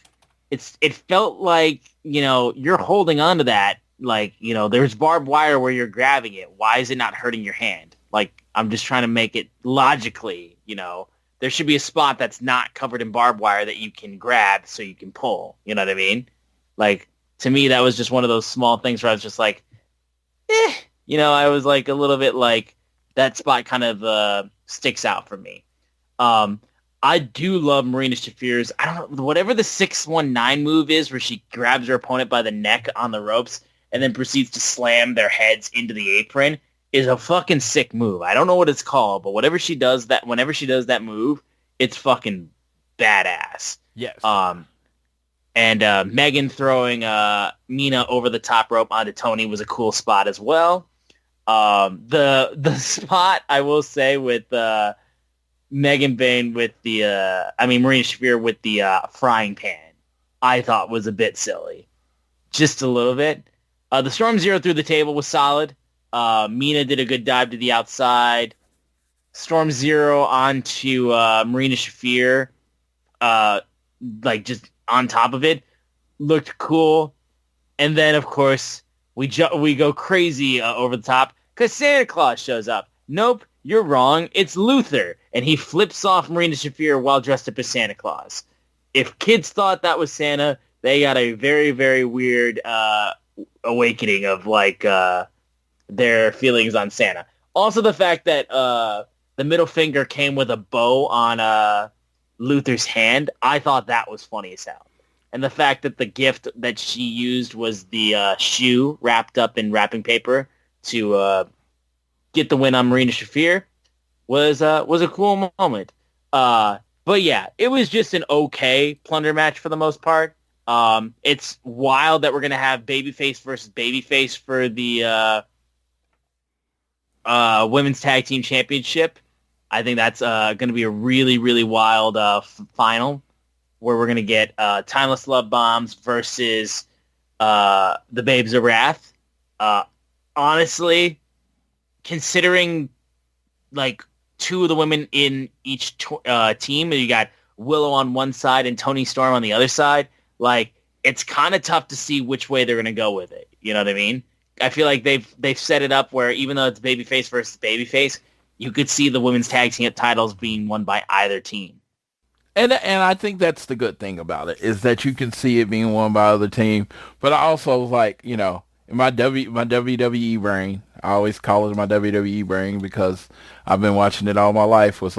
it felt like, you know, you're holding on to that. Like, you know, there's barbed wire where you're grabbing it. Why is it not hurting your hand? Like, I'm just trying to make it logically, you know. There should be a spot that's not covered in barbed wire that you can grab so you can pull. You know what I mean? Like, to me, that was just one of those small things where I was just like, you know, I was like a little bit like, that spot kind of sticks out for me. I do love Marina Shafir's, I don't know, whatever the 619 move is where she grabs her opponent by the neck on the ropes and then proceeds to slam their heads into the apron is a fucking sick move. I don't know what it's called, but whenever she does that move, it's fucking badass. Yes. And Megan throwing Mina over the top rope onto Tony was a cool spot as well. The spot, I will say, with Megan Bayne with the, Marina Shafir with the frying pan, I thought was a bit silly. Just a little bit. The Storm Zero through the table was solid. Mina did a good dive to the outside. Storm Zero onto Marina Shafir, just on top of it. Looked cool. And then, of course, we go crazy over the top because Santa Claus shows up. Nope, you're wrong. It's Luther. And he flips off Marina Shafir while dressed up as Santa Claus. If kids thought that was Santa, they got a very, very weird awakening of their feelings on Santa. Also, the fact that the middle finger came with a bow on Luther's hand, I thought that was funny as hell. And the fact that the gift that she used was the shoe wrapped up in wrapping paper to get the win on Marina Shafir was a cool moment. But yeah, it was just an okay plunder match for the most part. It's wild that we're going to have babyface versus babyface for the Women's Tag Team Championship. I think that's going to be a really, really wild final where we're going to get Timeless Love Bombs versus the Babes of Wrath. Honestly, considering two of the women in each team, you got Willow on one side and Toni Storm on the other side, it's kind of tough to see which way they're going to go with it. You know what I mean? I feel like they've set it up where even though it's babyface versus babyface, you could see the women's tag team titles being won by either team. And I think that's the good thing about it, is that you can see it being won by other team. But I also in my WWE brain, I always call it my WWE brain because I've been watching it all my life, was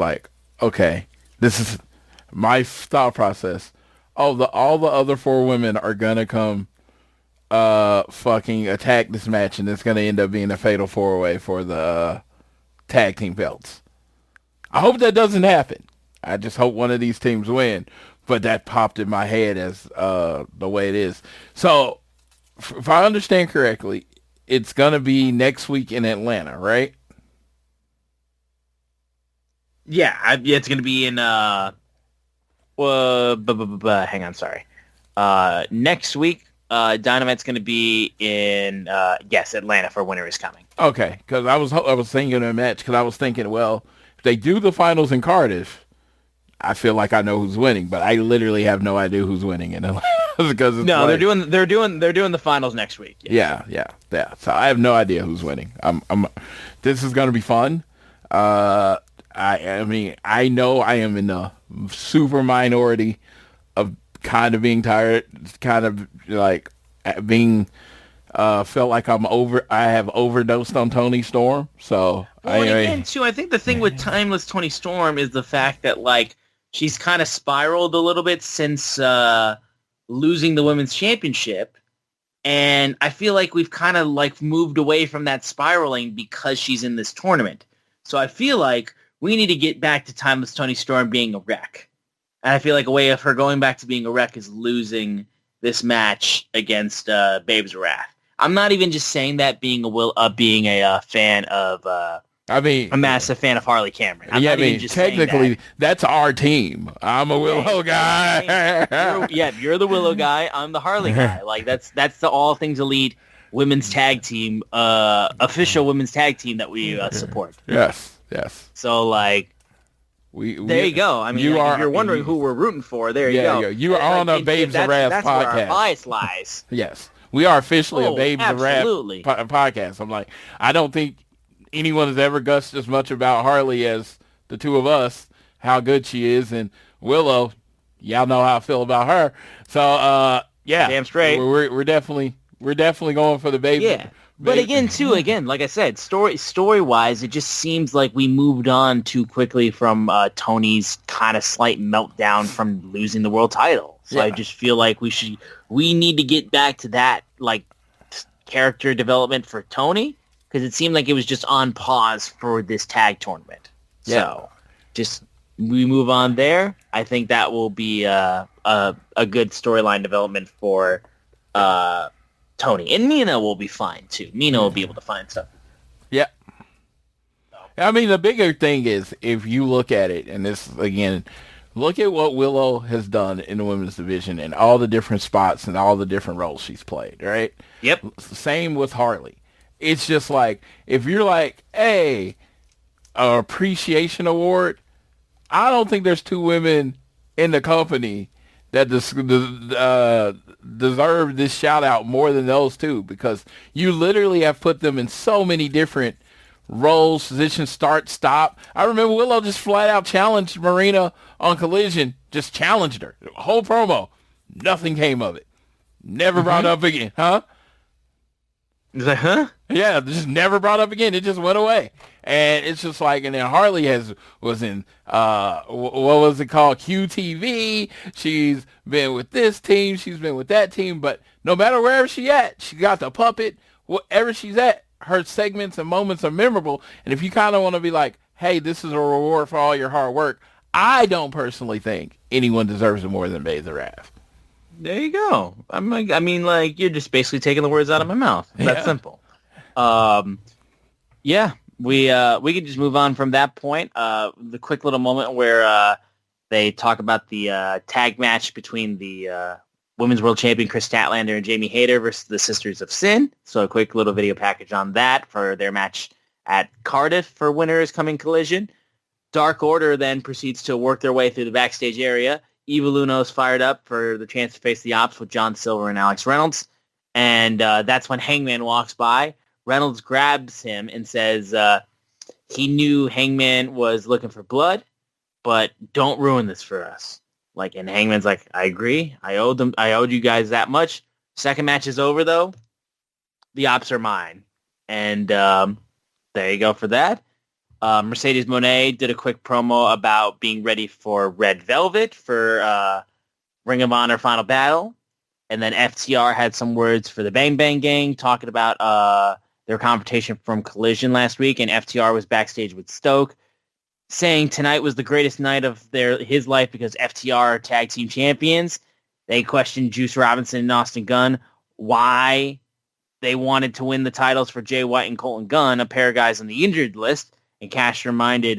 okay, this is my thought process. All the other four women are gonna come fucking attack this match, and it's gonna end up being a fatal four-way for the tag team belts. I hope that doesn't happen. I just hope one of these teams win. But that popped in my head as the way it is. So, if I understand correctly, it's going to be next week in Atlanta, right? Yeah, it's going to be in... hang on, sorry. Next week, Dynamite's going to be in, Atlanta for Winter is Coming. Okay, because I was thinking of a match, because I was thinking, well, if they do the finals in Cardiff, I feel like I know who's winning, but I literally have no idea who's winning in Atlanta. Because they're doing the finals next week. Yes. Yeah. So I have no idea who's winning. This is going to be fun. I know I am in the super minority of kind of being tired, kind of being felt like I have overdosed on Toni Storm. So I think the thing with Timeless Toni Storm is the fact that she's kind of spiraled a little bit since losing the women's championship, and I feel like we've kind of moved away from that spiraling because she's in this tournament. So I feel like we need to get back to Timeless Toni Storm being a wreck, and I feel like a way of her going back to being a wreck is losing this match against Babes of Wrath. I'm not even just saying that being a fan of. A massive fan of Harley Cameron. Technically, that's our team. I'm a Willow guy. You're the Willow guy. I'm the Harley guy. That's the All Things Elite women's tag team, official women's tag team that we support. Yes. So there you go. If you're wondering who we're rooting for, there you go. You are on a Babes of Wrath podcast. That's where our bias lies. Yes, we are officially a Babes of Wrath podcast. I don't think anyone has ever gushed as much about Harley as the two of us, how good she is, and Willow, y'all know how I feel about her. So damn straight. We're definitely going for the baby. Yeah. But again, like I said, story wise, it just seems like we moved on too quickly from Tony's kind of slight meltdown from losing the world title. So I just feel like we need to get back to that character development for Tony, because it seemed like it was just on pause for this tag tournament. Yeah. So just we move on there. I think that will be a good storyline development for Tony. And Mina will be fine, too. Mina will be able to find stuff. Yeah. I mean, the bigger thing is if you look at it, and this, again, look at what Willow has done in the women's division and all the different spots and all the different roles she's played, right? Yep. Same with Harley. It's just like, if you're like, hey, an appreciation award, I don't think there's two women in the company that deserve this shout out more than those two, because you literally have put them in so many different roles, positions, start, stop. I remember Willow just flat out challenged Marina on Collision, just challenged her. Whole promo. Nothing came of it. Never brought up again. Huh? He's like, huh? Yeah, just never brought up again. It just went away. And it's just like, and then Harley was in, what was it called? QTV. She's been with this team. She's been with that team. But no matter wherever she at, she got the puppet. Wherever she's at, her segments and moments are memorable. And if you kind of want to be like, hey, this is a reward for all your hard work, I don't personally think anyone deserves it more than Bay the Wrath. There you go. I mean, like, you're just basically taking the words out of my mouth. That's simple. Yeah, we can just move on from that point. The quick little moment where they talk about the tag match between the Women's World Champion Chris Statlander and Jamie Hayter versus the Sisters of Sin. So a quick little video package on that for their match at Cardiff for Winners Coming Collision. Dark Order then proceeds to work their way through the backstage area. Evil Uno's fired up for the chance to face the Ops with John Silver and Alex Reynolds. And that's when Hangman walks by. Reynolds grabs him and says he knew Hangman was looking for blood, but don't ruin this for us. Like, and Hangman's like, I agree. I owed you guys that much. Second match is over, though. The Ops are mine. And there you go for that. Mercedes Moné did a quick promo about being ready for Red Velvet for Ring of Honor Final Battle. And then FTR had some words for the Bang Bang Gang, talking about their confrontation from Collision last week. And FTR was backstage with Stoke, saying tonight was the greatest night of his life because FTR are tag team champions. They questioned Juice Robinson and Austin Gunn why they wanted to win the titles for Jay White and Colton Gunn, a pair of guys on the injured list. And Cash reminded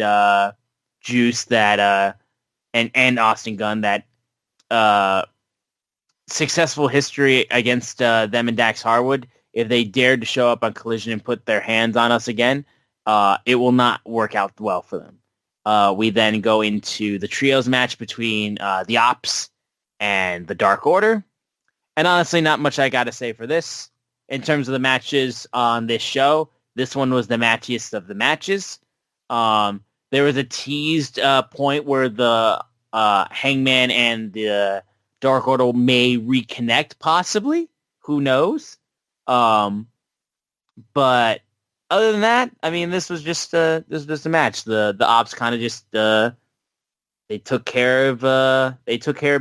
Juice that and Austin Gunn that successful history against them and Dax Harwood, if they dared to show up on Collision and put their hands on us again, it will not work out well for them. We then go into the trios match between the Ops and the Dark Order. And honestly, not much I got to say for this. In terms of the matches on this show, this one was the matchiest of the matches. There was a teased point where the Hangman and the Dark Order may reconnect, possibly. Who knows? But other than that, I mean, this was just a match. The Ops kind of just they took care of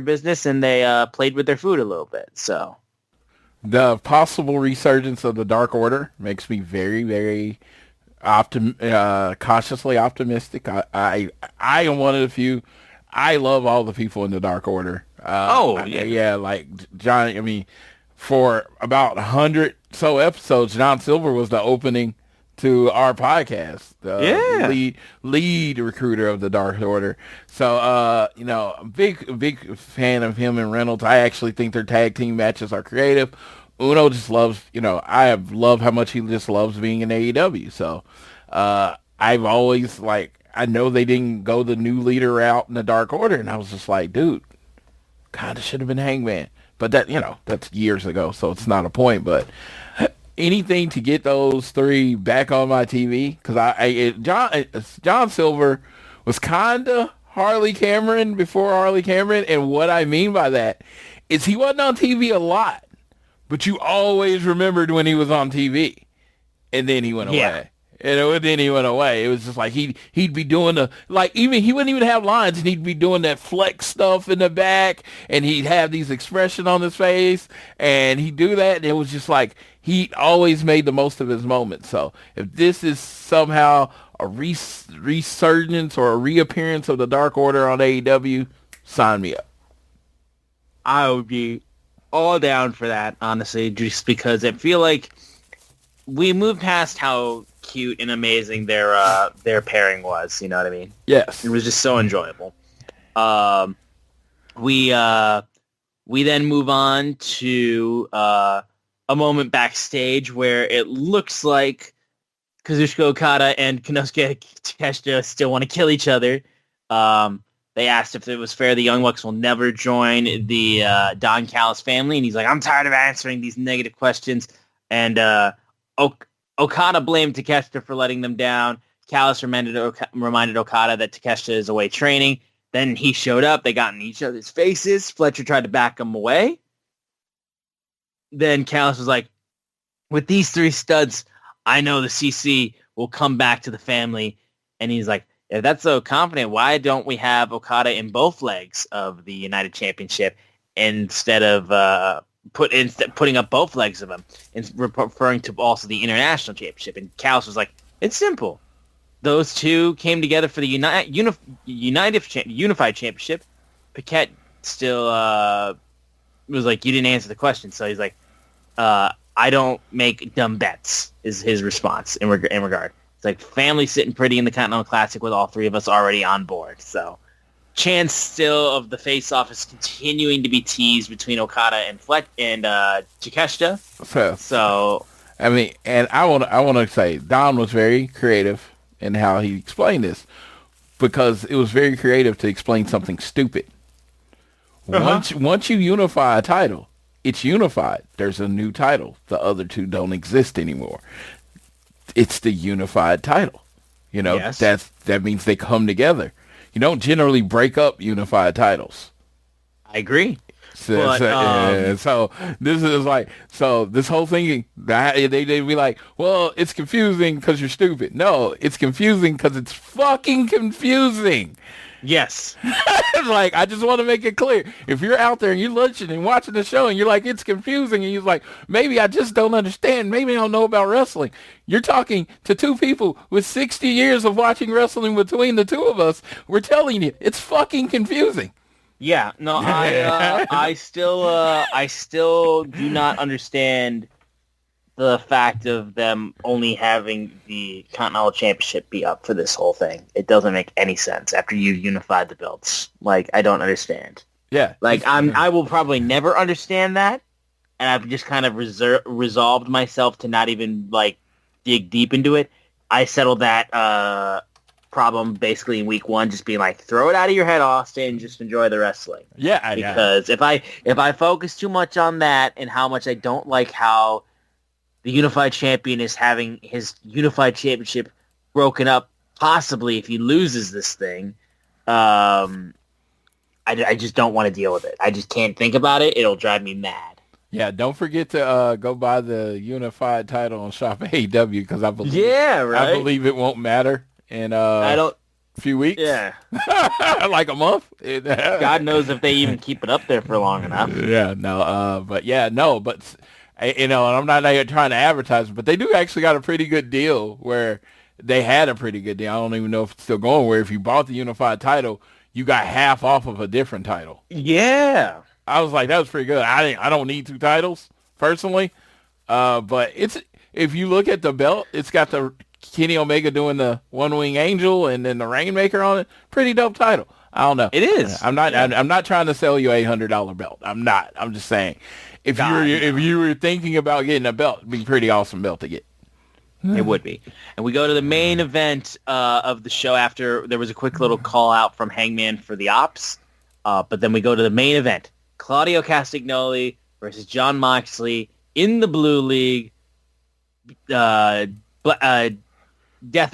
business, and they played with their food a little bit. So the possible resurgence of the Dark Order makes me very, very cautiously optimistic. I am one of the few. I love all the people in the Dark Order. Yeah, like John. I mean, for about 100 so episodes, John Silver was the opening to our podcast. Lead recruiter of the Dark Order. So, big fan of him and Reynolds. I actually think their tag team matches are creative. Uno just loves, I have loved how much he just loves being in AEW. So, I've always, I know they didn't go the new leader route in the Dark Order, and I was just like, dude, kind of should have been Hangman. But that, that's years ago, so it's not a point. But anything to get those three back on my TV, because John Silver was kind of Harley Cameron before Harley Cameron, and what I mean by that is he wasn't on TV a lot, but you always remembered when he was on TV, and then he went away. And then he went away. It was just like he'd be doing he wouldn't even have lines, and he'd be doing that flex stuff in the back, and he'd have these expression on his face, and he'd do that, and it was just like he always made the most of his moments. So if this is somehow a resurgence or a reappearance of the Dark Order on AEW, sign me up. I would be all down for that, honestly, just because I feel like we moved past how cute and amazing their pairing was. You know what I mean? Yes. It was just so enjoyable. We then move on to a moment backstage where it looks like Kazuchika Okada and Konosuke Takeshita still want to kill each other. They asked if it was fair the Young Bucks will never join the Don Callis family, and he's like, I'm tired of answering these negative questions. And Okada blamed Takeshita for letting them down. Callis reminded Okada that Takeshita is away training. Then he showed up. They got in each other's faces. Fletcher tried to back him away. Then Callis was like, with these three studs, I know the CC will come back to the family. And he's like, if that's so confident, why don't we have Okada in both legs of the United Championship instead of putting up both legs of them and referring to also the International Championship? And Callis was like, it's simple. Those two came together for the Unified Championship. Paquette still was like, you didn't answer the question. So he's like, I don't make dumb bets, is his response in regard. It's like, family sitting pretty in the Continental Classic with all three of us already on board. So chance still of the face-off is continuing to be teased between Okada and Takeshita. So I mean, and I want to say Don was very creative in how he explained this, because it was very creative to explain something stupid. Once you unify a title, it's unified. There's a new title. The other two don't exist anymore. It's the unified title. You know, yes. that means they come together. You don't generally break up unified titles. I agree. So this is like, so this whole thing, they'd be like, well, it's confusing because you're stupid. No, it's confusing because it's fucking confusing. Yes. Like, I just want to make it clear. If you're out there and you're listening and watching the show and you're like, it's confusing, and you're like, maybe I just don't understand. Maybe I don't know about wrestling. You're talking to two people with 60 years of watching wrestling between the two of us. We're telling you, it's fucking confusing. Yeah, no, I still do not understand the fact of them only having the Continental Championship be up for this whole thing. It doesn't make any sense after you've unified the belts. Like, I don't understand. Yeah. Like, I will probably never understand that, and I've just kind of resolved myself to not even, like, dig deep into it. I settled that problem basically in week one, just being like, throw it out of your head, Austin, just enjoy the wrestling. Yeah, because if I focus too much on that and how much I don't like how the unified champion is having his unified championship broken up, possibly if he loses this thing, I just don't want to deal with it. I just can't think about it. It'll drive me mad. Yeah, don't forget to go buy the unified title on Shop AEW, because I believe it won't matter in a few weeks. Yeah. Like a month. God knows if they even keep it up there for long enough. Yeah, no, but you know, and I'm not trying to advertise, but they do actually got a pretty good deal where they had a pretty good deal. I don't even know if it's still going, where if you bought the unified title, you got half off of a different title. Yeah. I was like, that was pretty good. I don't need two titles personally. But if you look at the belt, it's got the Kenny Omega doing the One Wing Angel and then the Rainmaker on it. Pretty dope title. I don't know. It is. I'm not trying to sell you a $800 belt. I'm not. I'm just saying, if you were thinking about getting a belt, it'd be a pretty awesome belt to get. It would be. And we go to the main event of the show after there was a quick little call out from Hangman for the Ops. But then we go to the main event. Claudio Castagnoli versus Jon Moxley in the Blue League. Death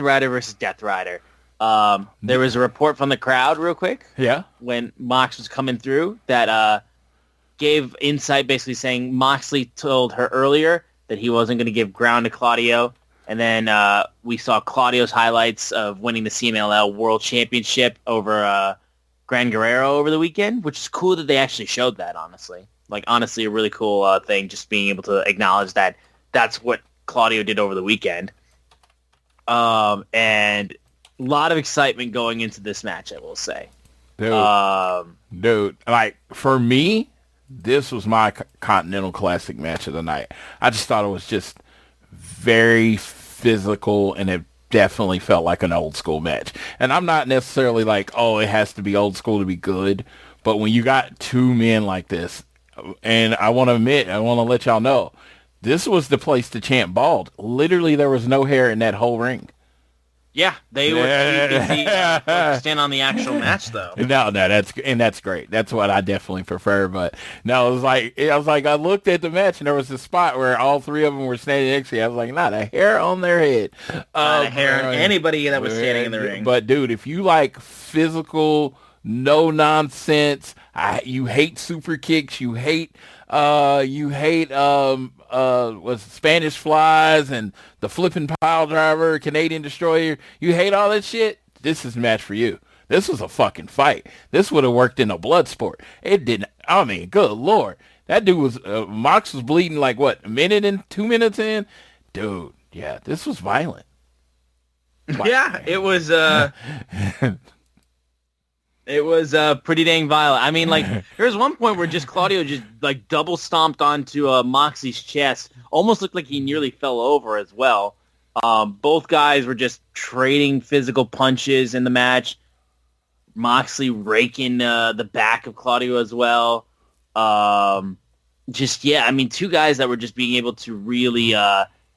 Rider versus Death Rider. There was a report from the crowd real quick. Yeah. When Mox was coming through that gave insight, basically saying Moxley told her earlier that he wasn't going to give ground to Claudio. And then we saw Claudio's highlights of winning the CMLL World Championship over Gran Guerrero over the weekend, which is cool that they actually showed that, honestly. Like, honestly, a really cool thing, just being able to acknowledge that that's what Claudio did over the weekend. And a lot of excitement going into this match, I will say. Dude, like, for me, this was my Continental Classic match of the night. I just thought it was just very physical, and it definitely felt like an old school match. And I'm not necessarily like, oh, it has to be old school to be good. But when you got two men like this, and I want to let y'all know, this was the place to chant bald. Literally, there was no hair in that whole ring. Yeah, they were too busy focusing on the actual match, though. No, that's great. That's what I definitely prefer. But no, I looked at the match and there was a spot where all three of them were standing next to you. I was like, not a hair on their head. Not a hair on anybody that was standing in the ring. But dude, if you like physical, no nonsense, you hate super kicks, you hate was Spanish flies and the flipping pile driver, Canadian destroyer. You hate all that shit. This is a match for you. This was a fucking fight. This would have worked in a blood sport. It didn't. I mean, good Lord. That dude was, Mox was bleeding like what, a minute and 2 minutes in? Dude, yeah, this was violent. Yeah, it was, it was pretty dang violent. I mean, like, there was one point where just Claudio just, like, double stomped onto Moxley's chest. Almost looked like he nearly fell over as well. Both guys were just trading physical punches in the match. Moxley raking the back of Claudio as well. Two guys that were just being able to really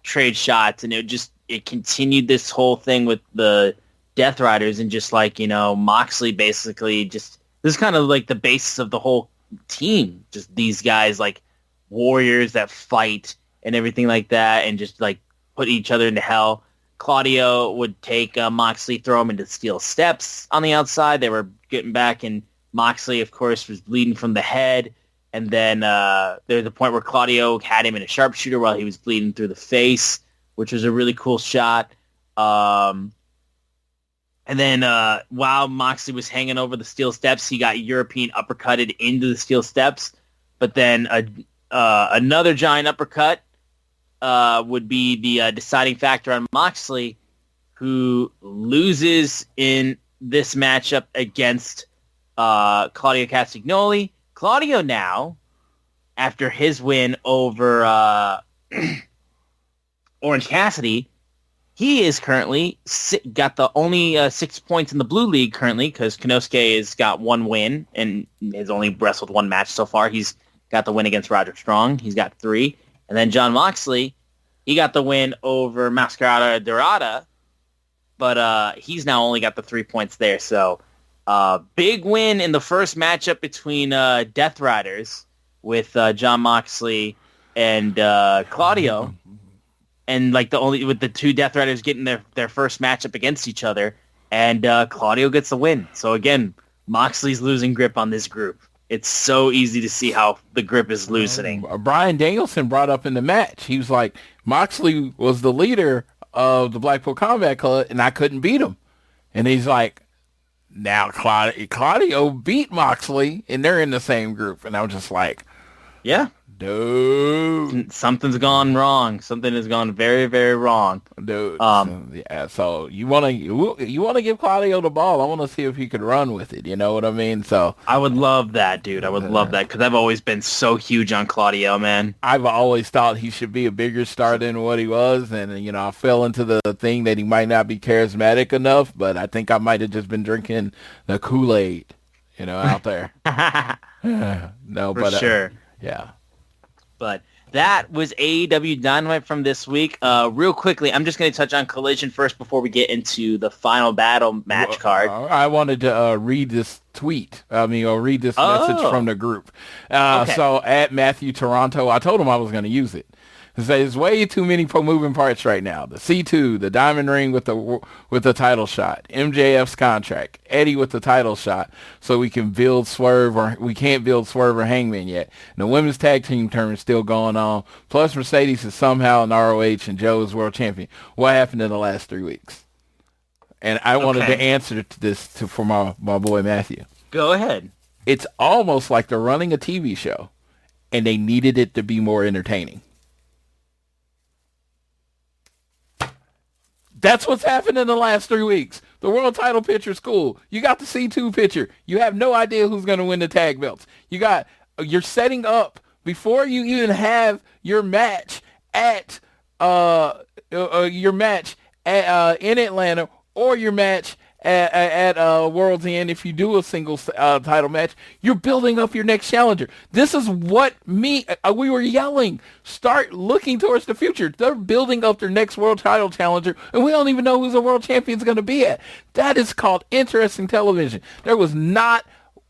trade shots. And it continued this whole thing with the Death Riders, and just like, Moxley basically this is kind of like the basis of the whole team. Just these guys like warriors that fight and everything like that, and just like put each other into hell. Claudio would take Moxley, throw him into steel steps on the outside. They were getting back, and Moxley, of course, was bleeding from the head. And then there was a point where Claudio had him in a sharpshooter while he was bleeding through the face, which was a really cool shot. And then while Moxley was hanging over the steel steps, he got European uppercutted into the steel steps. But then another giant uppercut would be the deciding factor on Moxley, who loses in this matchup against Claudio Castagnoli. Claudio now, after his win over Orange Cassidy, he is currently got the only 6 points in the Blue League currently, because Konosuke has got one win and has only wrestled one match so far. He's got the win against Roderick Strong. He's got 3. And then John Moxley, he got the win over Mascarada Dorada, but he's now only got the 3 points there. So big win in the first matchup between Death Riders with John Moxley and Claudio. And like with the two Death Riders getting their first matchup against each other, and Claudio gets the win. So again, Moxley's losing grip on this group. It's so easy to see how the grip is loosening. Bryan Danielson brought up in the match, he was like, Moxley was the leader of the Blackpool Combat Club, and I couldn't beat him. And he's like, now Claudio beat Moxley, and they're in the same group. And I was just like, yeah. Dude, something's gone wrong. Something has gone very, very wrong, dude. Yeah. So you want to give Claudio the ball. I want to see if he could run with it. You know what I mean? So I would love that, dude. I would love that, because I've always been so huge on Claudio, man. I've always thought he should be a bigger star than what he was, and I fell into the thing that he might not be charismatic enough. But I think I might have just been drinking the Kool-Aid, out there. No, for sure. Yeah. But that was AEW Dynamite from this week. Real quickly, I'm just going to touch on Collision first before we get into the Final Battle match card. I wanted to read this tweet. Read this message from the group. Okay. So at Matthew Toronto, I told him I was going to use it. There's way too many moving parts right now. The C2, the diamond ring with the title shot, MJF's contract, Eddie with the title shot, so we can build Swerve, or we can't build Swerve or Hangman yet. And the women's tag team tournament is still going on. Plus Mercedes is somehow in ROH and Joe is world champion. What happened in the last 3 weeks? And I wanted to answer to this for my boy Matthew. Go ahead. It's almost like they're running a TV show, and they needed it to be more entertaining. That's what's happened in the last 3 weeks. The world title picture's cool. You got the C2 picture. You have no idea who's going to win the tag belts. You're setting up before you even have your match at your match in Atlanta or your match at World's End, if you do a single title match, you're building up your next challenger. This is what we were yelling. Start looking towards the future. They're building up their next world title challenger, and we don't even know who the world champion's going to be at. That is called interesting television. There was not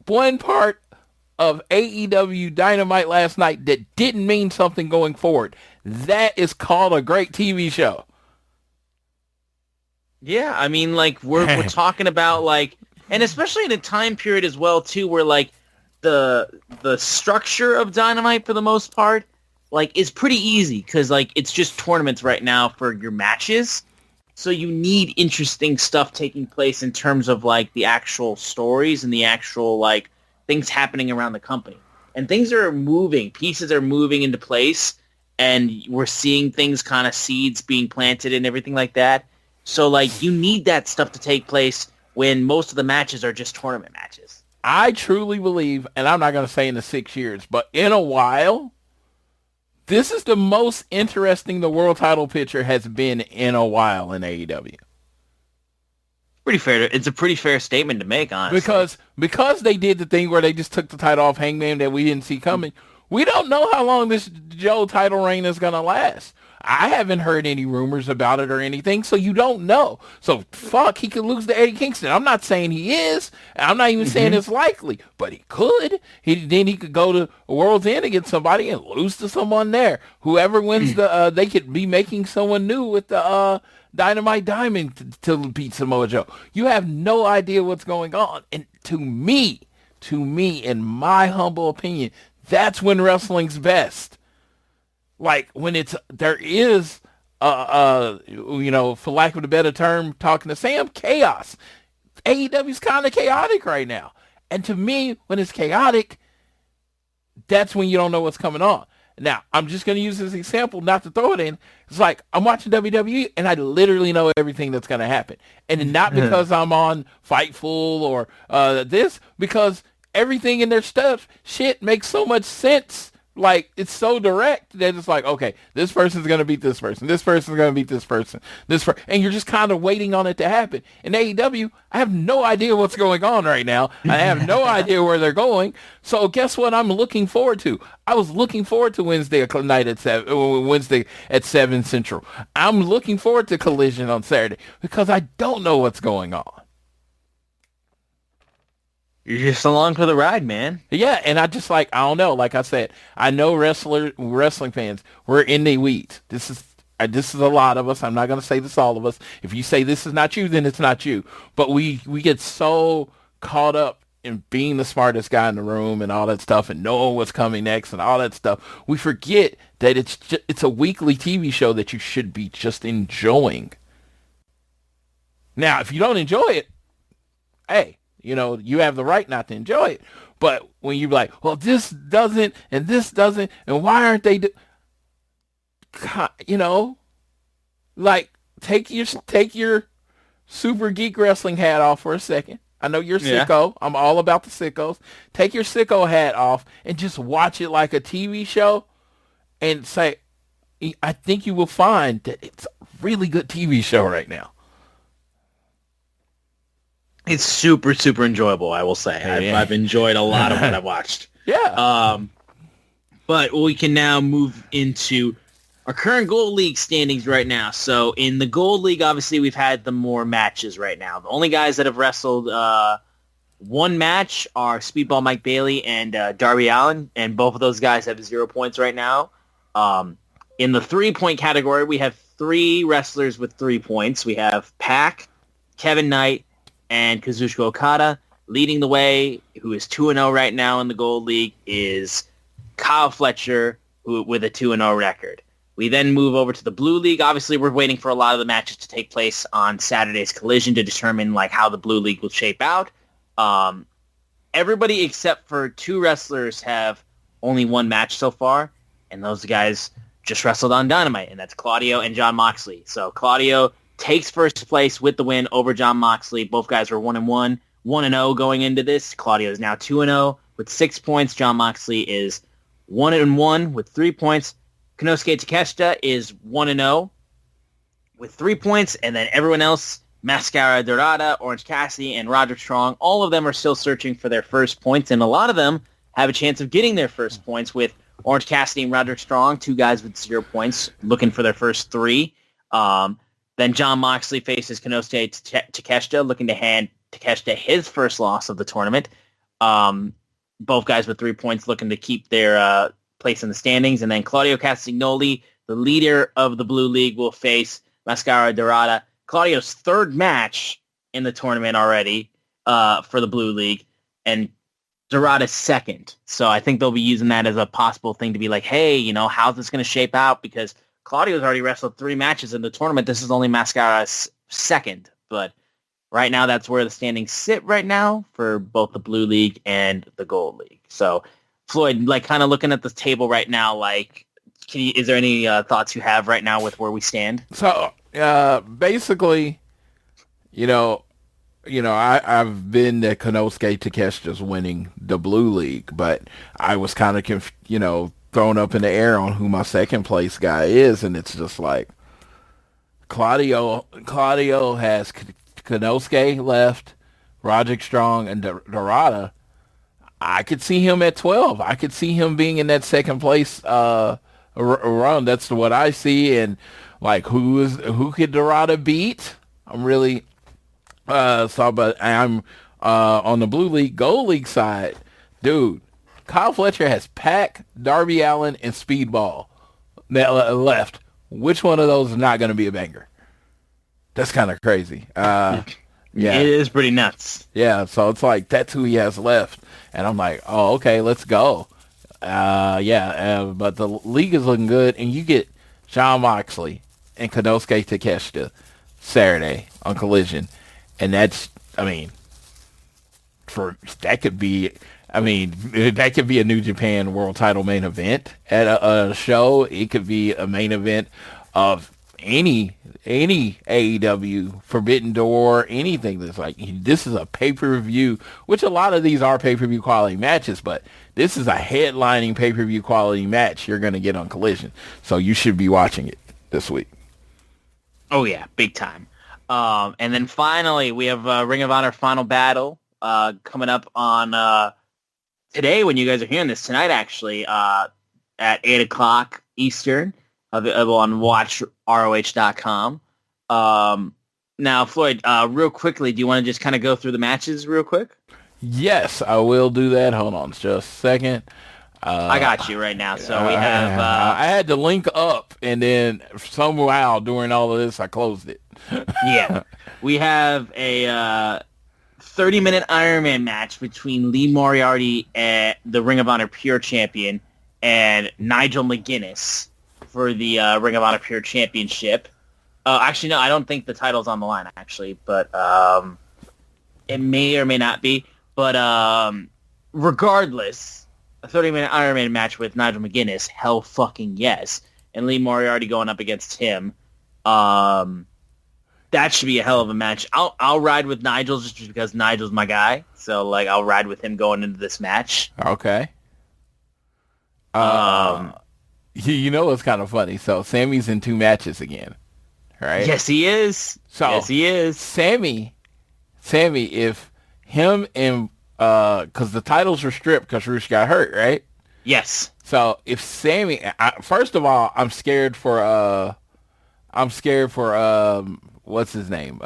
one part of AEW Dynamite last night that didn't mean something going forward. That is called a great TV show. Yeah, I mean, like, we're talking about, like, and especially in a time period as well, too, where, like, the structure of Dynamite, for the most part, like, is pretty easy, because, like, it's just tournaments right now for your matches, so you need interesting stuff taking place in terms of, like, the actual stories and the actual, like, things happening around the company. And things are moving, pieces are moving into place, and we're seeing things, kind of seeds being planted and everything like that. So, like, you need that stuff to take place when most of the matches are just tournament matches. I truly believe, and I'm not going to say in the 6 years, but in a while, this is the most interesting the world title picture has been in a while in AEW. Pretty fair. It's a pretty fair statement to make, honestly. Because they did the thing where they just took the title off Hangman that we didn't see coming. We don't know how long this Joe title reign is going to last. I haven't heard any rumors about it or anything, so you don't know. So, fuck, he could lose to Eddie Kingston. I'm not saying he is. I'm not even saying it's likely, but he could. Then he could go to World's End against somebody and lose to someone there. Whoever wins they could be making someone new with the Dynamite Diamond to beat Samoa Joe. You have no idea what's going on. And to me, in my humble opinion, that's when wrestling's best. Like, when there is, for lack of a better term, talking to Sam, chaos. AEW's kind of chaotic right now. And to me, when it's chaotic, that's when you don't know what's coming on. Now, I'm just going to use this example, not to throw it in. It's like, I'm watching WWE, and I literally know everything that's going to happen. And not because I'm on Fightful or because everything in their shit makes so much sense. Like, it's so direct that it's like, okay, this person's going to beat this person. This person's going to beat this person. And you're just kind of waiting on it to happen. In AEW, I have no idea what's going on right now. I have no idea where they're going. So guess what I'm looking forward to? I was looking forward to Wednesday night at 7 Central. I'm looking forward to Collision on Saturday because I don't know what's going on. You're just along for the ride, man. Yeah, and I just I don't know. Like I said, I know wrestling fans, we're in the weeds. This is a lot of us. I'm not going to say this all of us. If you say this is not you, then it's not you. But we get so caught up in being the smartest guy in the room and all that stuff and knowing what's coming next and all that stuff. We forget that it's a weekly TV show that you should be just enjoying. Now, if you don't enjoy it, hey, you have the right not to enjoy it. But when you're like, well, this doesn't, and why aren't they take your super geek wrestling hat off for a second. I know you're sicko. I'm all about the sickos. Take your sicko hat off and just watch it like a TV show and say, I think you will find that it's a really good TV show right now. It's super, super enjoyable, I will say. I've enjoyed a lot of what I've watched. Yeah. But we can now move into our current Gold League standings right now. So in the Gold League, obviously, we've had the more matches right now. The only guys that have wrestled one match are Speedball Mike Bailey and Darby Allin, and both of those guys have 0 points right now. In the 3-point category, we have 3 wrestlers with 3 points. We have Pac, Kevin Knight, and Kazuchika Okada. Leading the way, who is 2-0 right now in the Gold League, is Kyle Fletcher, with a 2-0 record. We then move over to the Blue League. Obviously, we're waiting for a lot of the matches to take place on Saturday's Collision to determine how the Blue League will shape out. Everybody except for 2 wrestlers have only 1 match so far, and those guys just wrestled on Dynamite, and that's Claudio and Jon Moxley. So Claudio takes first place with the win over Jon Moxley. Both guys were 1-1, 1-0 going into this. Claudio is now 2-0 with 6 points. Jon Moxley is 1-1 with 3 points. Konosuke Takeshita is 1-0 with 3 points, and then everyone else, Mascara Dorada, Orange Cassidy, and Roderick Strong, all of them are still searching for their first points, and a lot of them have a chance of getting their first points with Orange Cassidy and Roderick Strong, 2 guys with 0 points, looking for their first 3. Then Jon Moxley faces Konosuke Takeshita, looking to hand Takeshita his first loss of the tournament. Both guys with 3 points looking to keep their place in the standings. And then Claudio Castagnoli, the leader of the Blue League, will face Mascara Dorada. Claudio's third match in the tournament already for the Blue League, and Dorada's second. So I think they'll be using that as a possible thing to be like, hey, you know, how's this going to shape out? Because Claudio's already wrestled 3 matches in the tournament. This is only Mascara's second. But right now, that's where the standings sit right now for both the Blue League and the Gold League. So, Floyd, like, kind of looking at the table right now, like, is there any thoughts you have right now with where we stand? So, basically, I've been that Konosuke Takeshita's winning the Blue League, but I was kind of, thrown up in the air on who my second place guy is, and it's just like Claudio has Konosuke left, Roderick Strong, and Dorada. I could see him at 12. I could see him being in that second place run. That's what I see. And like, who could Dorada beat? I'm really but I'm on the Blue League, Gold League side, dude. Kyle Fletcher has Pac, Darby Allin, and Speedball that left. Which one of those is not going to be a banger? That's kind of crazy. Yeah, it is pretty nuts. Yeah, so it's like that's who he has left, and I'm like, oh, okay, let's go. But the league is looking good, and you get Jon Moxley and Konosuke Takeshita Saturday on Collision, and that's, that could be a New Japan World Title main event at a show. It could be a main event of any AEW Forbidden Door, anything that's like, this is a pay-per-view, which a lot of these are pay-per-view quality matches, but this is a headlining pay-per-view quality match you're going to get on Collision. So you should be watching it this week. Oh, yeah, big time. And then finally, we have Ring of Honor Final Battle coming up on today when you guys are hearing this, tonight actually, at 8 o'clock Eastern, available on watchroh.com. Now, Floyd, real quickly, do you want to just kind of go through the matches real quick? Yes, I will do that. Hold on just a second. I got you right now. So we have... I had to link up, and then somehow during all of this, I closed it. Yeah. We have a 30-minute Iron Man match between Lee Moriarty, the Ring of Honor Pure Champion, and Nigel McGuinness for the Ring of Honor Pure Championship. Actually, no, I don't think the title's on the line, actually, but it may or may not be. But regardless, a 30-minute Iron Man match with Nigel McGuinness, hell fucking yes. And Lee Moriarty going up against him. That should be a hell of a match. I'll ride with Nigel just because Nigel's my guy. So, like, I'll ride with him going into this match. Okay. You know what's kind of funny? So, Sammy's in 2 matches again, right? Yes, he is. Yes, he is. Sammy, if him and, because the titles were stripped because Roosh got hurt, right? Yes. So, if Sammy, first of all, I'm scared for, what's his name?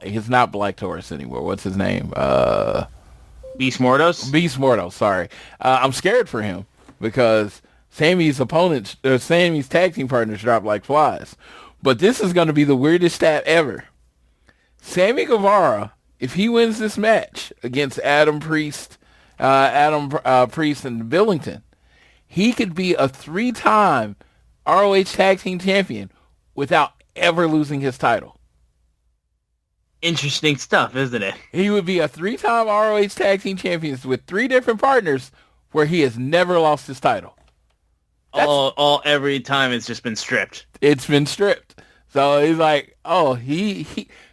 He's not Black Taurus anymore. What's his name? Beast Mordos? Beast Mordos, sorry. I'm scared for him because Sammy's tag team partners dropped like flies. But this is going to be the weirdest stat ever. Sammy Guevara, if he wins this match against Adam Priest and Billington, he could be a 3-time ROH Tag Team Champion without ever losing his title. Interesting stuff, isn't it? He would be a 3-time ROH Tag Team Champions with 3 different partners where he has never lost his title. Every time it's just been stripped. It's been stripped. So he's like,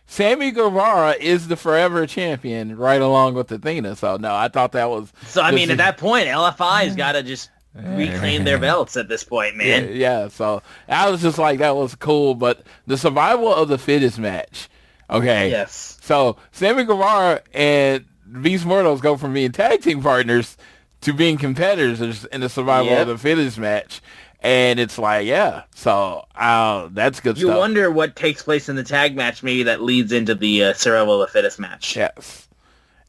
Sammy Guevara is the forever champion right along with Athena. So no, I thought that was... So I mean, at that point, LFI's got to just reclaim their belts at this point, man. Yeah, so I was just like, that was cool. But the survival of the fittest match, okay? Yes. So Sammy Guevara and Beast Mortals go from being tag team partners to being competitors in the survival of the fittest match. And it's like, so that's good stuff. You wonder what takes place in the tag match, maybe that leads into the survival of the fittest match. Yes.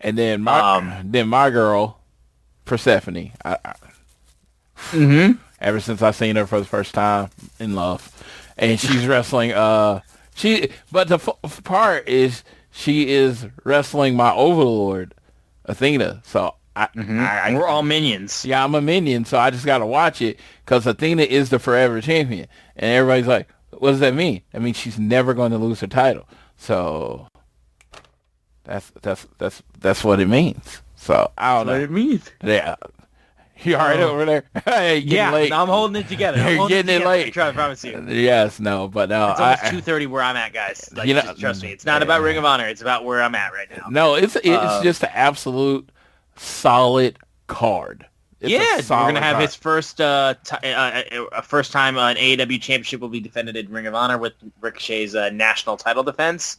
And then my girl, Persephone. Ever since I seen her for the first time, in love. And she's wrestling, but the part is she is wrestling my overlord, Athena. So we're all minions. Yeah, I'm a minion, so I just got to watch it because Athena is the forever champion. And everybody's like, what does that mean? That means she's never going to lose her title. So that's what it means. So I don't know. What it means. Yeah. You all right over there? Hey, late. I'm holding it together. You're getting it late. I promise you. Yes, no, but no. It's almost 2:30 where I'm at, guys. Like, just trust me. It's not about Ring of Honor. It's about where I'm at right now. No, it's just an absolute solid card. We're gonna have his first time an AEW championship will be defended in Ring of Honor with Ricochet's national title defense.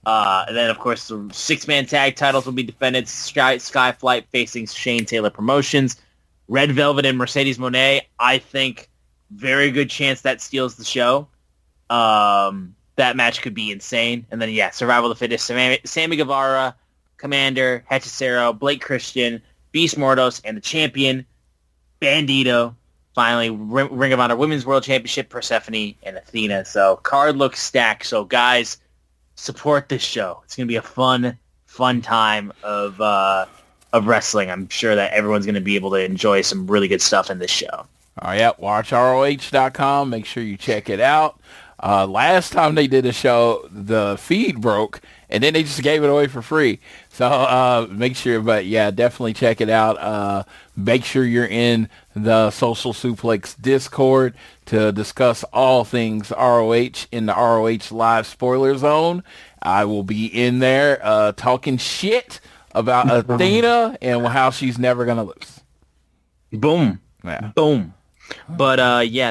And then, of course, the 6-man tag titles will be defended. Skyflight facing Shane Taylor Promotions. Red Velvet and Mercedes Moné, I think, very good chance that steals the show. That match could be insane. And then, Survival of the Fittest, Sammy Guevara, Commander, Hechicero, Blake Christian, Beast Mortos, and the champion, Bandito. Finally, Ring of Honor Women's World Championship, Persephone and Athena. So, card looks stacked. So, guys, support this show. It's going to be a fun time of wrestling. I'm sure that everyone's going to be able to enjoy some really good stuff in this show. Watch ROH.com. Make sure you check it out. Last time they did a show, the feed broke, and then they just gave it away for free. So make sure, but definitely check it out. Make sure you're in the Social Suplex Discord to discuss all things ROH in the ROH Live Spoiler Zone. I will be in there talking shit about Athena and how she's never going to lose. Boom. Yeah. Boom. But,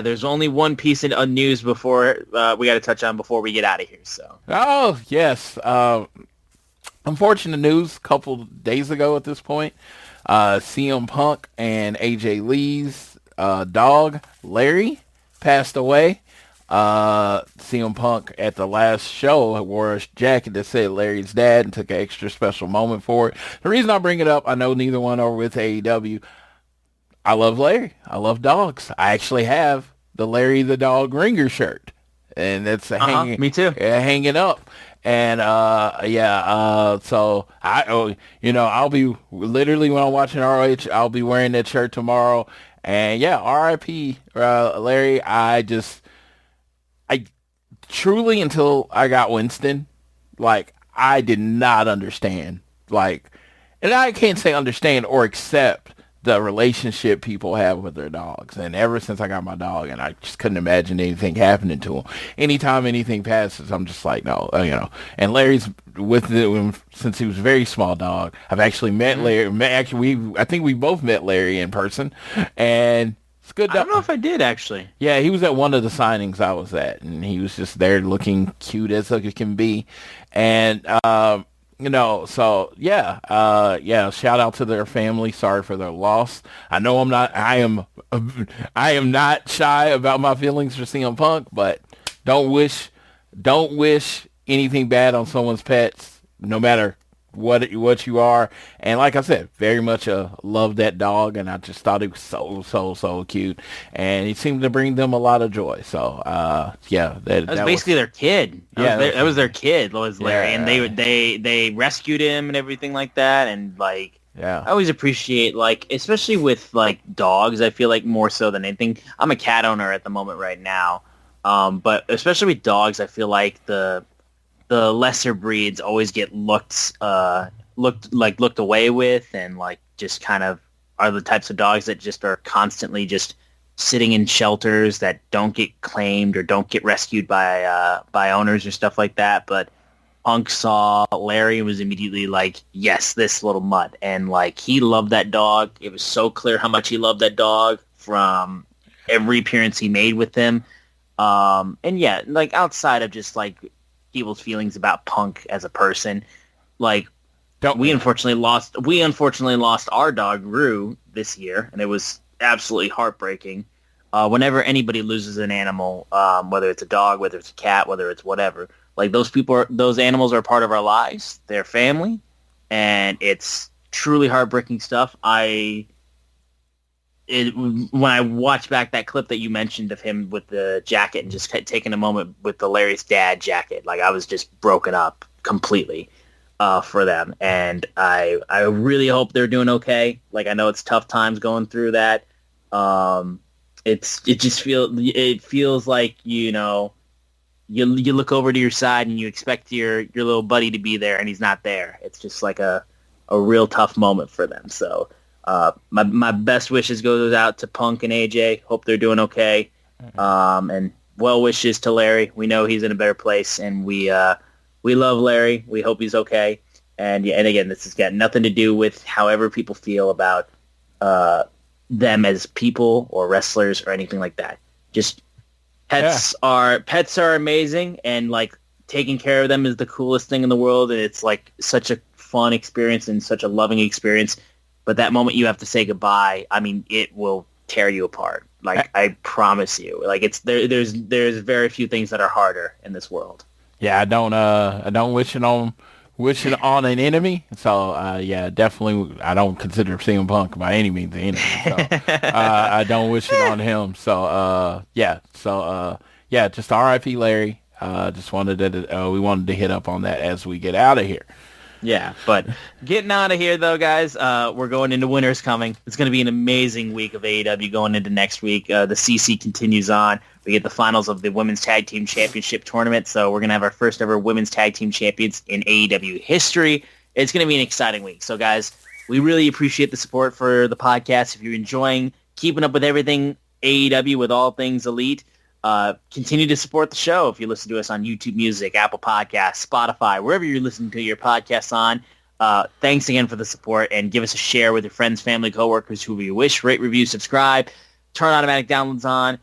there's only one piece of news before we got to touch on before we get out of here. So. Oh, yes. Unfortunate news a couple days ago at this point. CM Punk and AJ Lee's dog, Larry, passed away. CM Punk at the last show wore a jacket that said Larry's dad and took an extra special moment for it. The reason I bring it up, I know neither one are with AEW. I love Larry. I love dogs. I actually have the Larry the Dog Ringer shirt, and it's hanging. Me too. Hanging up. And so I'll be literally when I'm watching ROH, I'll be wearing that shirt tomorrow. And R.I.P. Larry. I truly, until I got Winston, I did not understand, and I can't say understand or accept the relationship people have with their dogs. And ever since I got my dog, and I just couldn't imagine anything happening to him. Anytime anything passes, I'm just like, no, And Larry's with it since he was a very small dog. I've actually met Larry. I think we both met Larry in person, and it's good. I don't know if I did, actually. Yeah, he was at one of the signings I was at, and he was just there looking cute as it can be. And, shout out to their family. Sorry for their loss. I know I am not shy about my feelings for CM Punk, but don't wish anything bad on someone's pets, no matter what you are. And like I said, very much love that dog, and I just thought it was so cute, and it seemed to bring them a lot of joy. So that was basically their kid. That was their kid, was Larry, and they rescued him and everything like that. And I always appreciate, especially with dogs, I feel like more so than anything. I'm a cat owner at the moment right now, but especially with dogs, I feel like the lesser breeds always get looked away with, and just kind of are the types of dogs that just are constantly just sitting in shelters that don't get claimed or don't get rescued by owners or stuff like that. But Punk saw Larry and was immediately like, yes, this little mutt. And he loved that dog. It was so clear how much he loved that dog from every appearance he made with them. And yeah, like outside of just like people's feelings about Punk as a person, like we unfortunately lost our dog Rue this year, and it was absolutely heartbreaking. Whenever anybody loses an animal, whether it's a dog, whether it's a cat, whether it's whatever, like those animals are part of our lives, they're family, and it's truly heartbreaking stuff. When I watch back that clip that you mentioned of him with the jacket and just taking a moment with the Larry's dad jacket, like I was just broken up completely for them. And I really hope they're doing okay. Like I know it's tough times going through that. It feels like, you know, you look over to your side and you expect your little buddy to be there and he's not there. It's just like a real tough moment for them. So my best wishes goes out to Punk and AJ. Hope they're doing okay. And well wishes to Larry. We know he's in a better place, and we love Larry. We hope he's okay. And yeah, and again, this has got nothing to do with however people feel about them as people or wrestlers or anything like that. Just pets are amazing, and like taking care of them is the coolest thing in the world, and it's like such a fun experience and such a loving experience. But that moment you have to say goodbye, I mean, it will tear you apart. Like I promise you. Like there's very few things that are harder in this world. Yeah, I don't wish it on an enemy. So yeah, definitely I don't consider CM Punk by any means an enemy. So I don't wish it on him. So yeah, just R.I.P. Larry. Just wanted we wanted to hit up on that as we get out of here. Yeah, but getting out of here, though, guys, we're going into winter's coming. It's going to be an amazing week of AEW going into next week. The CC continues on. We get the finals of the Women's Tag Team Championship Tournament, so we're going to have our first ever Women's Tag Team Champions in AEW history. It's going to be an exciting week. So, guys, we really appreciate the support for the podcast. If you're enjoying keeping up with everything AEW, with all things Elite, continue to support the show. If you listen to us on YouTube Music, Apple Podcasts, Spotify, wherever you're listening to your podcasts on, thanks again for the support, and give us a share with your friends, family, coworkers, who you wish. Rate, review, subscribe, turn automatic downloads on.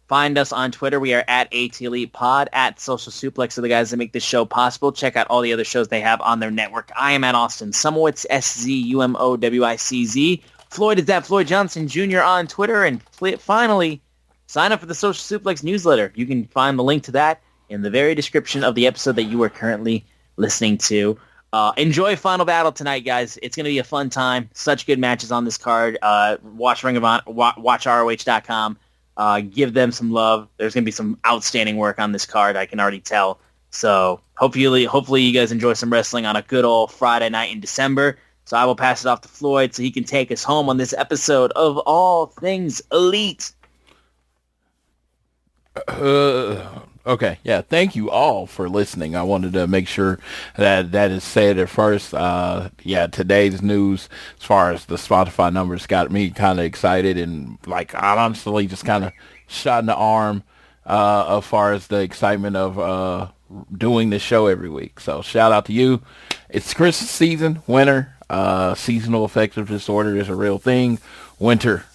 Find us on Twitter. We are at ATElitePod, at Social Suplex are the guys that make this show possible. Check out all the other shows they have on their network. I am at Austin Sumowitz, SZUMOWICZ. Floyd is at Floyd Johnson Jr. on Twitter. And finally, sign up for the Social Suplex newsletter. You can find the link to that in the very description of the episode that you are currently listening to. Enjoy Final Battle tonight, guys. It's going to be a fun time. Such good matches on this card. Watch Ring of Honor, watch ROH.com. Give them some love. There's going to be some outstanding work on this card, I can already tell. So hopefully you guys enjoy some wrestling on a good old Friday night in December. So I will pass it off to Floyd so he can take us home on this episode of All Things Elite. Okay, yeah, thank you all for listening. I wanted to make sure that is said at first. Yeah, today's news as far as the Spotify numbers got me kind of excited, and like I honestly just kind of shot in the arm as far as the excitement of doing this show every week. So shout out to you. It's Christmas season, winter, seasonal affective disorder is a real thing. Winter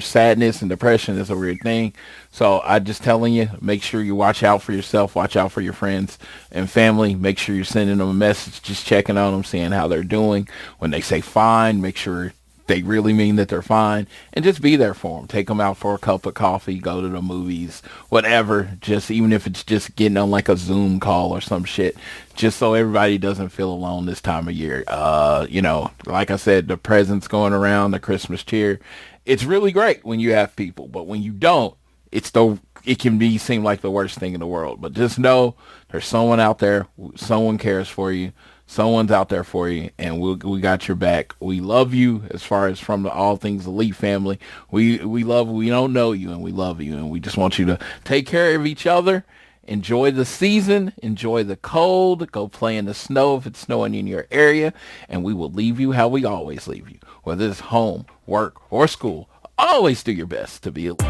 sadness and depression is a weird thing. So I just telling you, make sure you watch out for yourself, watch out for your friends and family. Make sure you're sending them a message, just checking on them, seeing how they're doing. When they say fine, make sure they really mean that they're fine, and just be there for them. Take them out for a cup of coffee, go to the movies, whatever. Just even if it's just getting on like a Zoom call or some shit, just so everybody doesn't feel alone this time of year. You know, like I said, the presents going around, the Christmas cheer. It's really great when you have people, but when you don't, it can seem like the worst thing in the world. But just know there's someone out there, someone cares for you, someone's out there for you, and we got your back. We love you as far as from the All Things Elite family. We don't know you, and we love you, and we just want you to take care of each other. Enjoy the season, enjoy the cold, go play in the snow if it's snowing in your area, and we will leave you how we always leave you. Whether it's home, work, or school, always do your best to be elite.